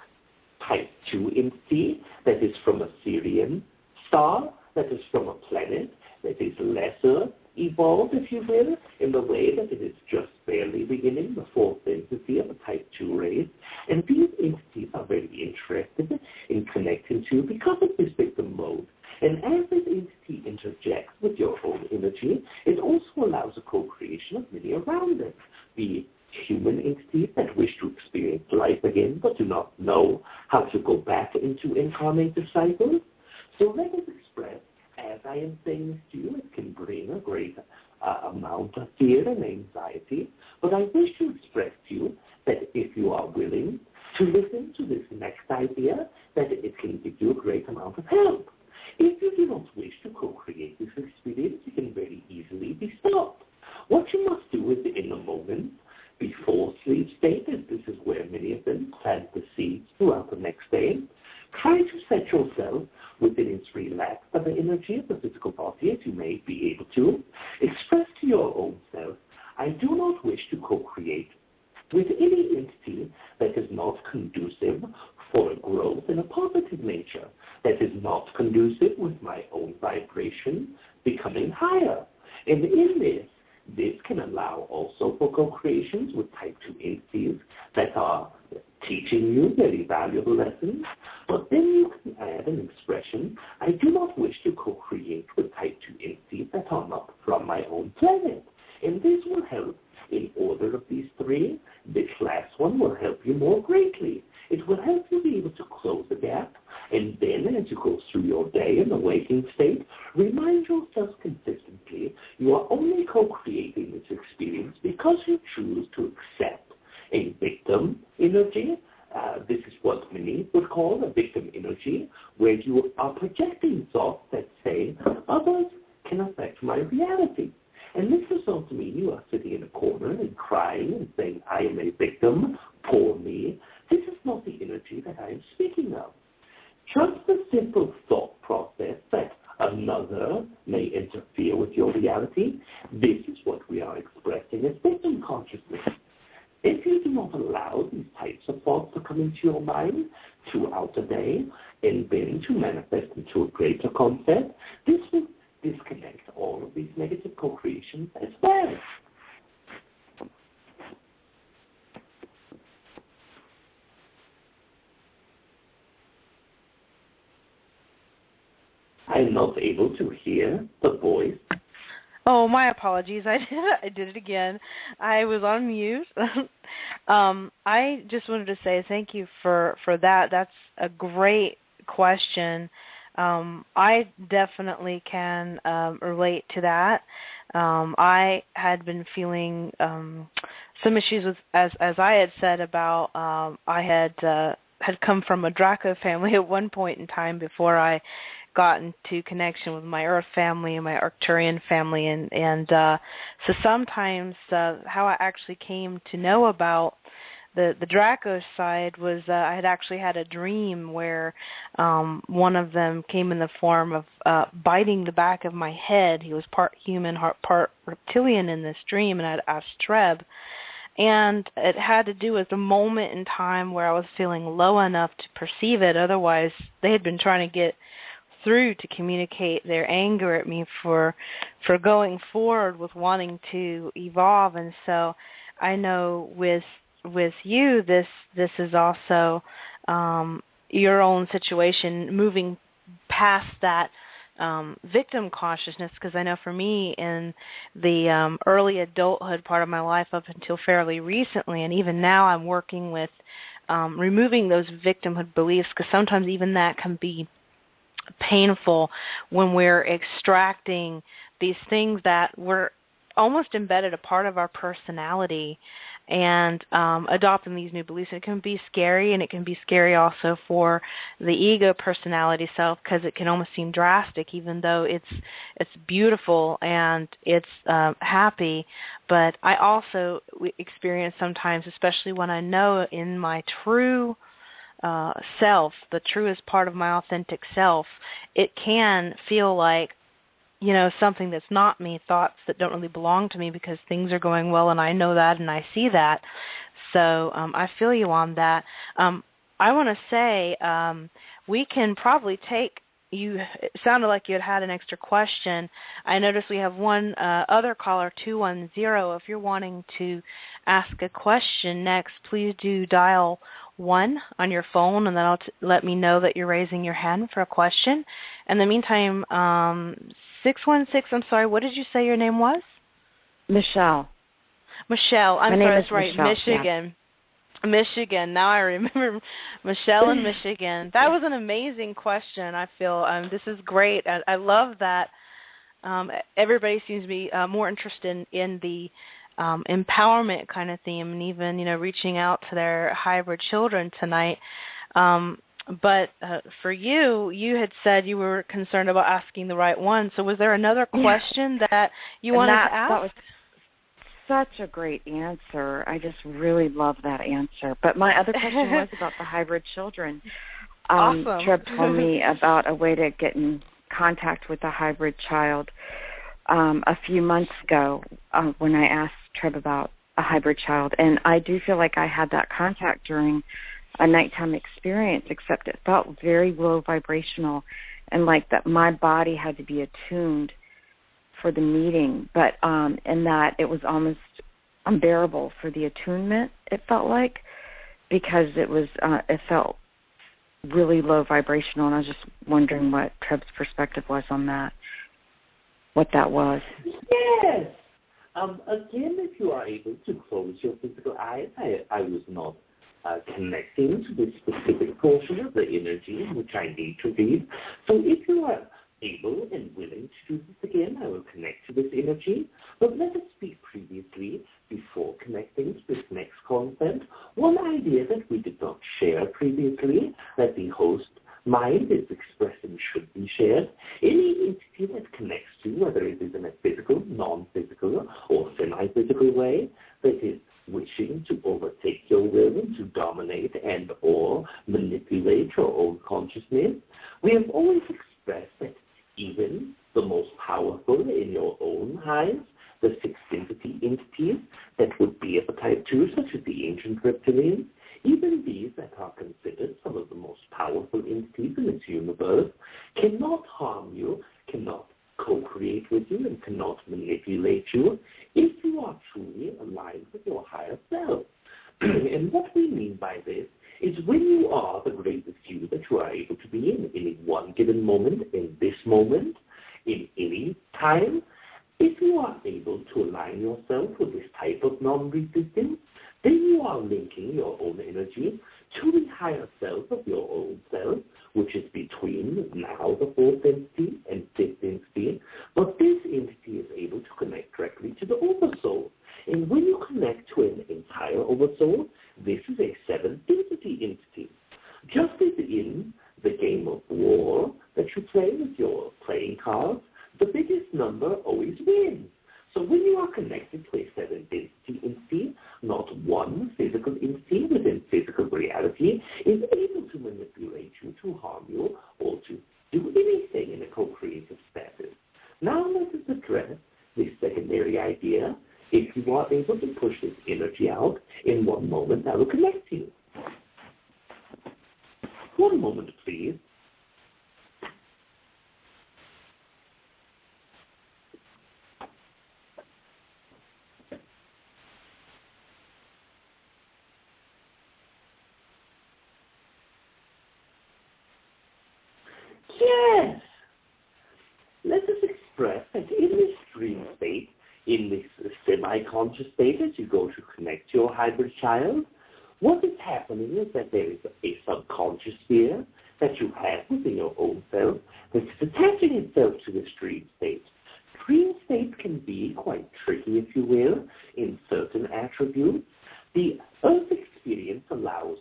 type 2 entity that is from a Syrian star, that is from a planet that is lesser evolved, if you will, in the way that it is just barely beginning the fourth entity of a type 2 race. And these entities are very interested in connecting to you because of this victim mode. And as this entity interjects with your own energy, it also allows a co-creation of many around it. The human entities that wish to experience life again but do not know how to go back into incarnated cycles. So let us express, as I am saying this to you, it can bring a great amount of fear and anxiety, but I wish to express to you that if you are willing to listen to this next idea, that it can give you a great amount of help. If you do not wish to co-create this experience, it can very easily be stopped. What you must do is, in the moment, before sleep state, and this is where many of them plant the seeds throughout the next day, try to set yourself within its relaxed of the energy of the physical body as you may be able to. Express to your own self, I do not wish to co-create with any entity that is not conducive for a growth in a positive nature, that is not conducive with my own vibration becoming higher. And in this can allow also for co-creations with type 2 entities that are teaching you very valuable lessons, but then you can add an expression, I do not wish to co-create with type 2 entities that are not from my own planet. And this will help in order of these 3. This last one will help you more greatly. It will help you be able to close the gap, and then as you go through your day in the waking state, remind yourself consistently you are only co-creating this experience because you choose to accept a victim energy. This is what many would call a victim energy, where you are projecting thoughts that say, others can affect my reality. And this results in mean you are sitting in a corner and crying and saying, I am a victim, poor me. This is not the energy that I am speaking of. Just the simple thought process that another may interfere with your reality, this is what we are expressing as victim consciousness. If you do not allow these types of thoughts to come into your mind throughout the day and then to manifest into a greater concept, this will disconnect all of these negative co-creations as well. I'm not able to hear the voice. Oh, my apologies. I did it again. I was on mute. I just wanted to say thank you for that. That's a great question. I definitely can relate to that. I had been feeling some issues with, as I had said about, I had come from a Draco family at one point in time before I got into connection with my Earth family and my Arcturian family, and so sometimes how I actually came to know about the Draco side was I had actually had a dream where one of them came in the form of biting the back of my head. He was part human, part reptilian in this dream, and I'd asked TReb. And it had to do with a moment in time where I was feeling low enough to perceive it. Otherwise, they had been trying to get through to communicate their anger at me for going forward with wanting to evolve. And so I know with you, this is also your own situation, moving past that victim consciousness, because I know for me in the early adulthood part of my life up until fairly recently, and even now I'm working with removing those victimhood beliefs, because sometimes even that can be painful when we're extracting these things that were almost embedded a part of our personality and adopting these new beliefs. It can be scary, and it can be scary also for the ego personality self, because it can almost seem drastic, even though it's beautiful and it's happy. But I also experience sometimes, especially when I know in my true self, the truest part of my authentic self, it can feel like, something that's not me, thoughts that don't really belong to me, because things are going well and I know that and I see that. So I feel you on that. I want to say we can probably take, it sounded like you had an extra question. I noticed we have one other caller, 210. If you're wanting to ask a question next, please do dial 1 on your phone, and that'll let me know that you're raising your hand for a question. In the meantime, 616, I'm sorry, what did you say your name was? Michelle. Michelle, I'm sorry, that's right, Michelle. Michigan. Yeah. Michigan. Now I remember Michelle in Michigan. That was an amazing question. I feel this is great. I love that everybody seems to be more interested in the empowerment kind of theme, and even reaching out to their hybrid children tonight. But for you had said you were concerned about asking the right one. So was there another question that you wanted to ask? That was such a great answer. I just really love that answer. But my other question was about the hybrid children. Awesome. TReb told me about a way to get in contact with a hybrid child a few months ago when I asked TReb about a hybrid child. And I do feel like I had that contact during a nighttime experience, except it felt very low vibrational, and like that my body had to be attuned for the meeting, but in that it was almost unbearable for the attunement, it felt like, because it felt really low vibrational, and I was just wondering what TReb's perspective was on that, what that was. Yes. Again, if you are able to close your physical eyes, I was not connecting to this specific portion of the energy which I need to read. So if you are able and willing to do this again, I will connect to this energy. But let us speak previously, before connecting to this next concept, one idea that we did not share previously, that the host mind is expressing should be shared. Any entity that connects to, whether it is in a physical, non-physical, or semi-physical way, that is wishing to overtake your will, to dominate and or manipulate your own consciousness, we have always expressed that even the most powerful in your own eyes, the six entities that would be of a type 2, such as the ancient reptilians, even these that are considered some of the most powerful entities in this universe, cannot harm you, cannot co-create with you, and cannot manipulate you if you are truly aligned with your higher self. And what we mean by this is when you are the greatest you that you are able to be in any one given moment, in this moment, in any time, if you are able to align yourself with this type of non-resistance, then you are linking your own energy to the higher self of your own self, which is between now the fourth entity and fifth entity. But this entity is able to connect directly to the oversoul. And when you connect to an entire oversoul, this is a seventh density entity. Just as in the game of war that you play with your playing cards, the biggest number always wins. So when you are connected to a seventh density entity, not one physical entity within physical reality is able to manipulate you, to harm you, or to do anything in a co-creative status. Now let us address this secondary idea. If you are able to push this energy out in one moment, I will connect you. One moment, please. Yes. Let us express that in this dream state, in this semi-conscious state, as you go to connect to your hybrid child, what is happening is that there is a subconscious sphere that you have within your own self that is attaching itself to this dream state. Dream state can be quite tricky, if you will, in certain attributes. The Earth experience allows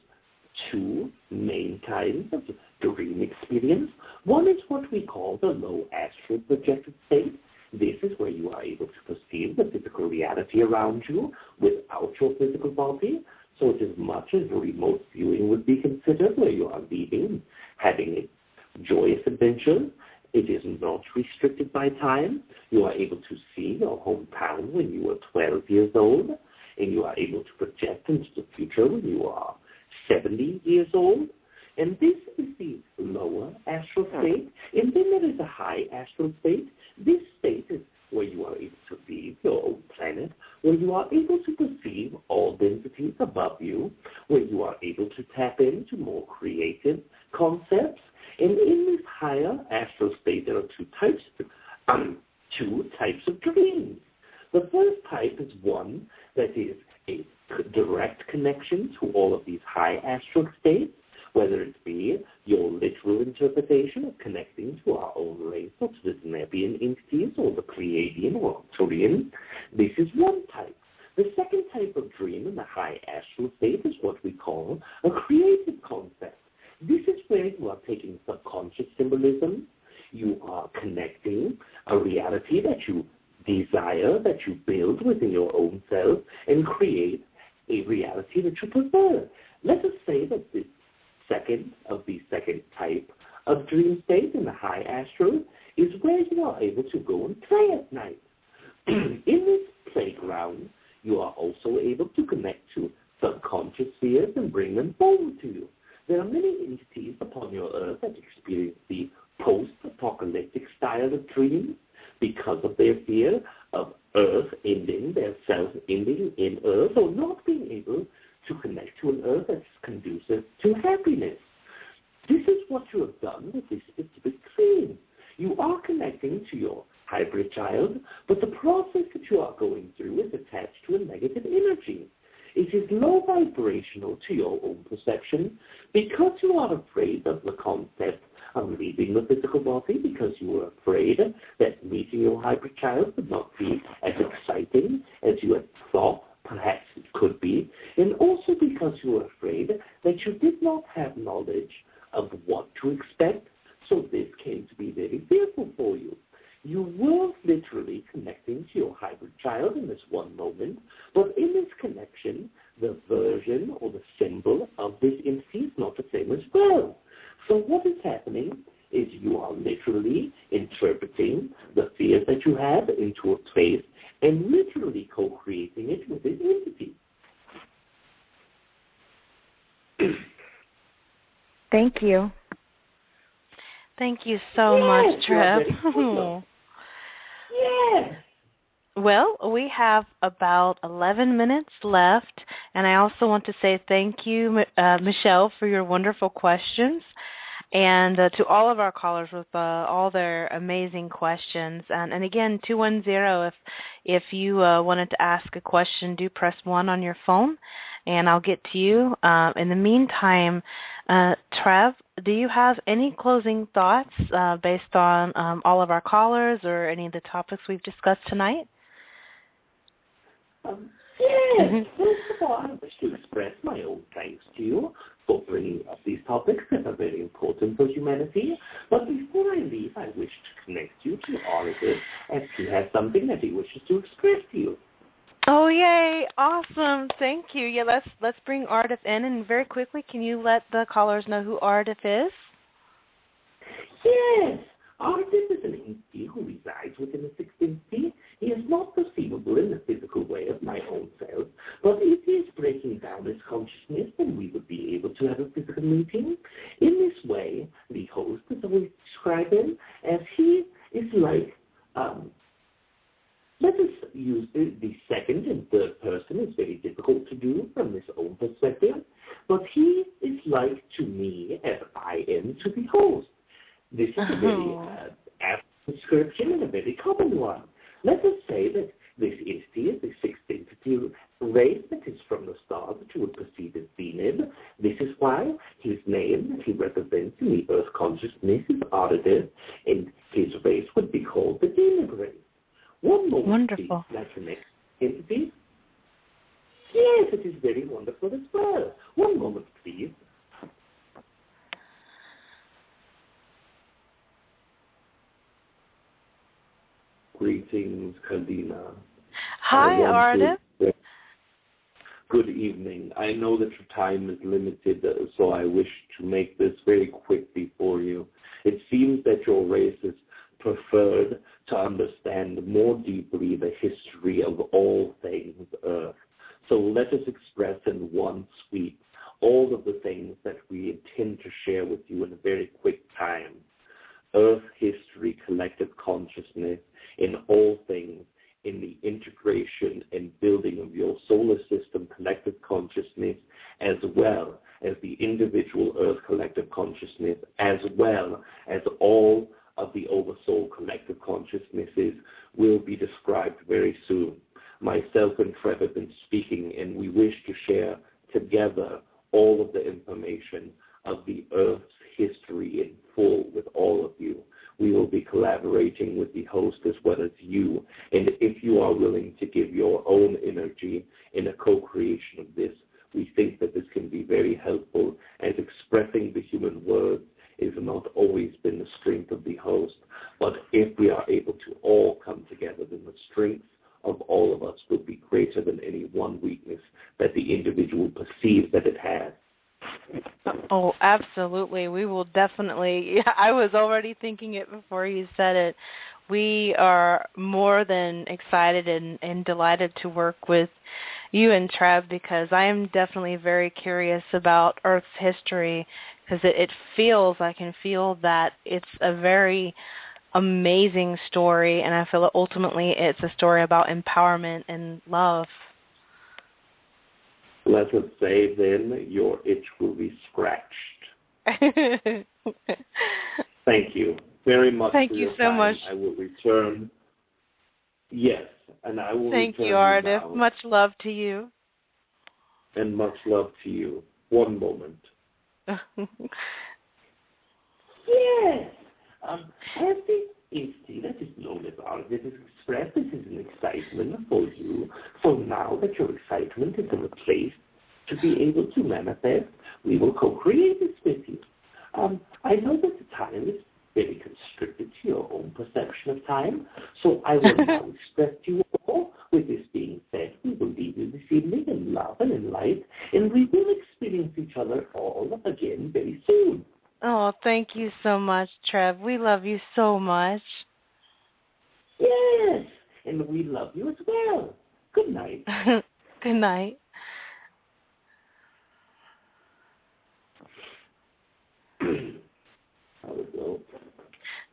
two main kinds of dream experience. One is what we call the low astral projected state. This is where you are able to perceive the physical reality around you without your physical body. So it is much as remote viewing would be considered, where you are leaving, having a joyous adventure. It is not restricted by time. You are able to see your hometown when you are 12 years old, and you are able to project into the future when you are 70 years old. And this is the lower astral state. And then there is a high astral state. This state is where you are able to leave your own planet, where you are able to perceive all densities above you, where you are able to tap into more creative concepts. And in this higher astral state, there are two types of dreams. The first type is one that is a direct connection to all of these high astral states, whether it be your literal interpretation of connecting to our own race or to the Nebian entities or the Pleiadian or Arcturian. This is one type. The second type of dream in the high astral state is what we call a creative concept. This is where you are taking subconscious symbolism. You are connecting a reality that you desire, that you build within your own self, and create a reality that you prefer. Let us say that this second type of dream state in the high astral is where you are able to go and play at night. In this playground, you are also able to connect to subconscious spheres and bring them forward to you. There are many entities upon your earth that experience the post-apocalyptic style of dreams because of their fear of earth ending, their self ending in earth, or not being able to connect to an earth that's conducive to happiness. This is what you have done with this specific dream. You are connecting to your hybrid child, but the process that you are going through is attached to a negative energy. It is low vibrational to your own perception because you are afraid of the concept of leaving the physical body, because you are afraid that meeting your hybrid child would not be as exciting as you had thought perhaps it could be, and also because you were afraid that you did not have knowledge of what to expect, so this came to be very fearful for you. You were literally connecting to your hybrid child in this one moment, but in this connection, the version or the symbol of this entity is not the same as well. So what is happening is you are literally interpreting the fears that you have into a place and literally co-creating it with this entity. Thank you. Thank you so much, Treb. Yes. Well, we have about 11 minutes left, and I also want to say thank you, Michelle, for your wonderful questions. And to all of our callers with all their amazing questions. And again, 210, if you wanted to ask a question, do press 1 on your phone, and I'll get to you. In the meantime, TReb, do you have any closing thoughts based on all of our callers or any of the topics we've discussed tonight? Yes. First of all, I wish to express my own thanks to you for bringing up these topics that are very important for humanity. But before I leave, I wish to connect you to Ardith, as he has something that he wishes to express to you. Oh, yay. Awesome. Thank you. Yeah, let's bring Ardith in. And very quickly, can you let the callers know who Ardith is? Yes. Ardith is an entity who resides within the sixth entity. He is not perceivable in the physical way of my own self, but if he is breaking down his consciousness, then we would be able to have a physical meeting. In this way, the host is always described him as he is like, let us use the second and third person is very difficult to do from his own perspective, but he is like to me as I am to the host. This is a very apt description and a very common one. Let us say that this entity is the sixth entity race that is from the stars that you would perceive as Zenith. This is why his name that he represents in the Earth consciousness is Ardith, and his race would be called the Demon race. One moment, wonderful. Please, like the next entity. Yes, it is very wonderful as well. One moment, please. Greetings, Kalina. Hi, Ardith. Good evening. I know that your time is limited, so I wish to make this very quickly for you. It seems that your race is preferred to understand more deeply the history of all things Earth. So let us express in one sweep all of the things that we intend to share with you in a very quick time. Earth history, collective consciousness, in all things, in the integration and building of your solar system collective consciousness, as well as the individual Earth collective consciousness, as well as all of the oversoul collective consciousnesses will be described very soon. Myself and TReb have been speaking, and we wish to share together all of the information of the Earth's history in full with all of you. We will be collaborating with the host as well as you. And if you are willing to give your own energy in a co-creation of this, we think that this can be very helpful, as expressing the human words has not always been the strength of the host. But if we are able to all come together, then the strength of all of us will be greater than any one weakness that the individual perceives that it has. Oh, absolutely. We will definitely. I was already thinking it before you said it. We are more than excited and delighted to work with you and TReb, because I am definitely very curious about Earth's history, because I can feel that it's a very amazing story, and I feel that ultimately it's a story about empowerment and love. Let us say then your itch will be scratched. Thank you very much. Thank for you your so time. much. I will return. Yes, and I will Thank return you, Ardith. now. Much love to you. And much love to you. One moment. Yes. As the entity that is known as Ardith is expressed, this is an excitement for you. So now that your excitement is in a place to be able to manifest, we will co-create this with you. I know that the time is very constricted to your own perception of time, so I will now express to you all. With this being said, we will leave you this evening in love and in light, and we will experience each other all again very soon. Oh, thank you so much, TReb. We love you so much. Yes, and we love you as well. Good night. Good night.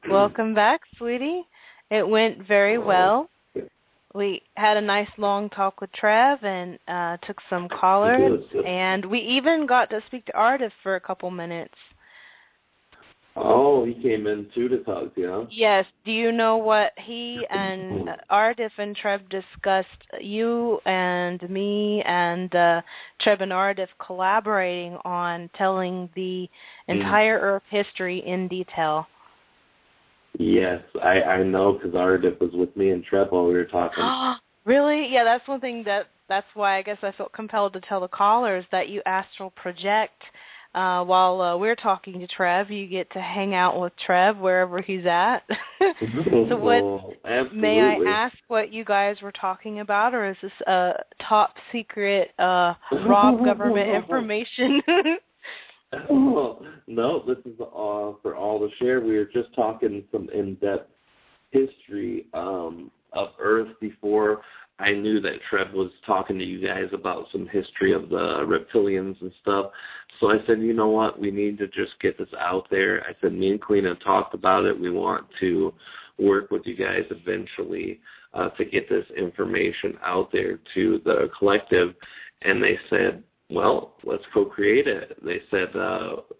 Welcome back, sweetie. It went very well. We had a nice long talk with TReb and took some callers, and we even got to speak to Ardith for a couple minutes. Oh, he came in too to talk to you. Yes. Do you know what he and Ardith and TReb discussed? You and me and TReb and Ardith collaborating on telling the entire Earth history in detail. Yes, I know because Ardith was with me and TReb while we were talking. Really? Yeah, that's one thing that's why I guess I felt compelled to tell the callers that you astral project. While we're talking to TReb, you get to hang out with TReb wherever he's at. So may I ask what you guys were talking about, or is this top secret Rob government information? No, this is for all to share. We were just talking some in-depth history of Earth before I knew that TReb was talking to you guys about some history of the reptilians and stuff. So I said, you know what, we need to just get this out there. I said, me and Kalina talked about it. We want to work with you guys eventually to get this information out there to the collective. And they said, well, let's co-create it. They said,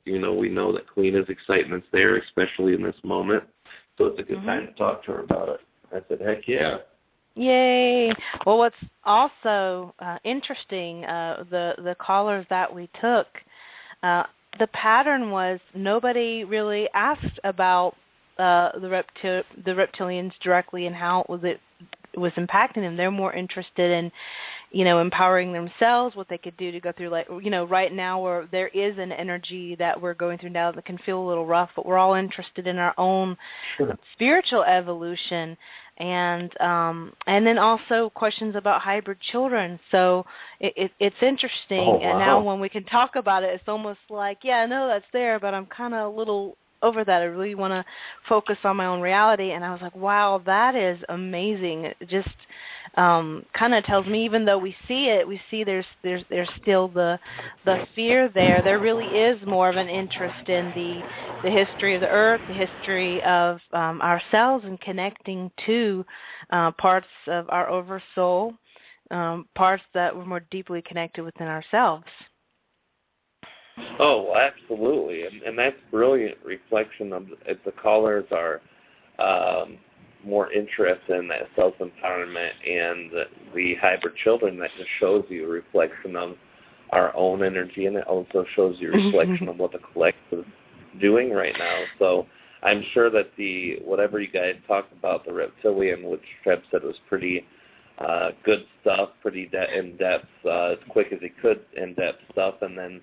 we know that Kalina's excitement's there, especially in this moment. So it's a good time to talk to her about it. I said, heck yeah. Yay. Well, what's also interesting, the callers that we took, the pattern was nobody really asked about the reptilians directly and how it was impacting them. They're more interested in, empowering themselves, what they could do to go through, right now where there is an energy that we're going through now that can feel a little rough, but we're all interested in our own spiritual evolution. And then also questions about hybrid children. So it's interesting. Oh, wow. And now when we can talk about it, it's almost like, yeah, I know that's there, but I'm kind of a little over that. I really want to focus on my own reality. And I was like, wow, that is amazing. It just kind of tells me, even though we see it, we see there's still the fear there. There really is more of an interest in the history of the Earth, the history of ourselves, and connecting to parts of our oversoul, parts that we're more deeply connected within ourselves. Oh, absolutely, and that's brilliant reflection of if the callers are more interested in that self-empowerment and the hybrid children. That just shows you a reflection of our own energy, and it also shows you a reflection of what the collective is doing right now. So I'm sure that whatever you guys talked about, the reptilian, which TReb said was pretty good stuff, pretty in-depth, as quick as he could, in-depth stuff, and then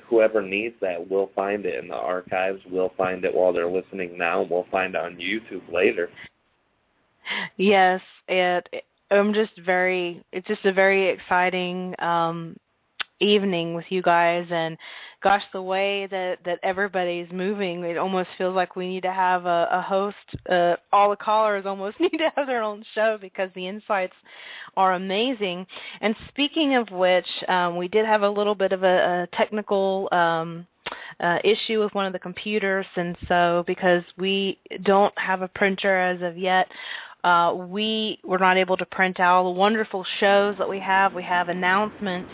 whoever needs that will find it in the archives. We'll find it while they're listening now. We'll find it on YouTube later. Yes, it's just a very exciting evening with you guys, and gosh, the way that everybody's moving, it almost feels like we need to have a host. All the callers almost need to have their own show because the insights are amazing. And speaking of which, we did have a little bit of a technical issue with one of the computers, and so because we don't have a printer as of yet, we were not able to print out all the wonderful shows that we have. We have announcements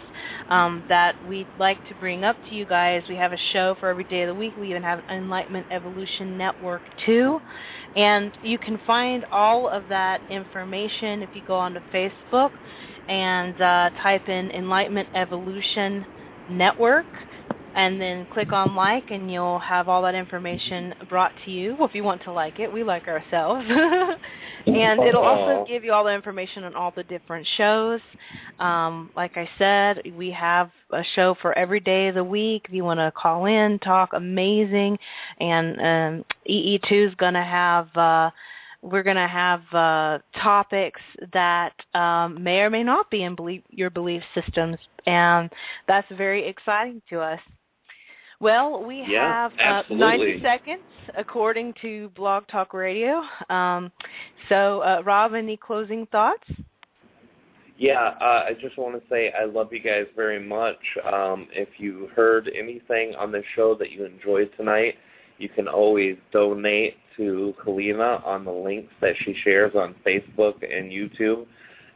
that we'd like to bring up to you guys. We have a show for every day of the week. We even have Enlightenment Evolution Network too. And you can find all of that information if you go onto Facebook and type in Enlightenment Evolution Network, and then click on like, and you'll have all that information brought to you. Well, if you want to like it, we like ourselves. And it'll also give you all the information on all the different shows. Like I said, we have a show for every day of the week. If you want to call in, talk, amazing. And EE2 is going to have... we're going to have topics that may or may not be in your belief systems, and that's very exciting to us. Well, we have 90 seconds, according to Blog Talk Radio. So, Rob, any closing thoughts? Yeah, I just want to say I love you guys very much. If you heard anything on the show that you enjoyed tonight, you can always donate to Kalina on the links that she shares on Facebook and YouTube.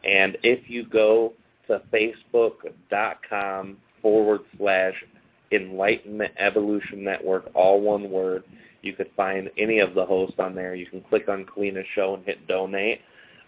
And if you go to facebook.com/ Enlightenment Evolution Network, all one word. You could find any of the hosts on there. You can click on Kalina's show and hit donate.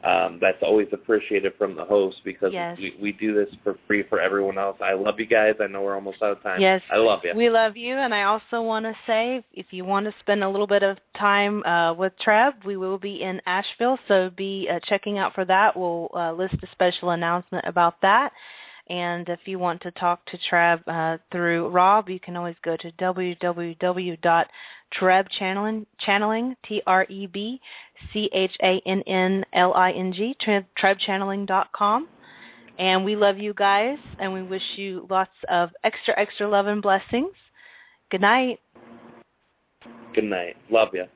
That's always appreciated from the hosts because we do this for free for everyone else. I love you guys. I know we're almost out of time. Yes, I love you. We love you, and I also want to say if you want to spend a little bit of time with TReb, we will be in Asheville, so be checking out for that. We'll list a special announcement about that. And if you want to talk to TReb through Rob, you can always go to www.trebchanneling, TRebChannling, trebchanneling.com. And we love you guys, and we wish you lots of extra love and blessings. Good night. Good night. Love you.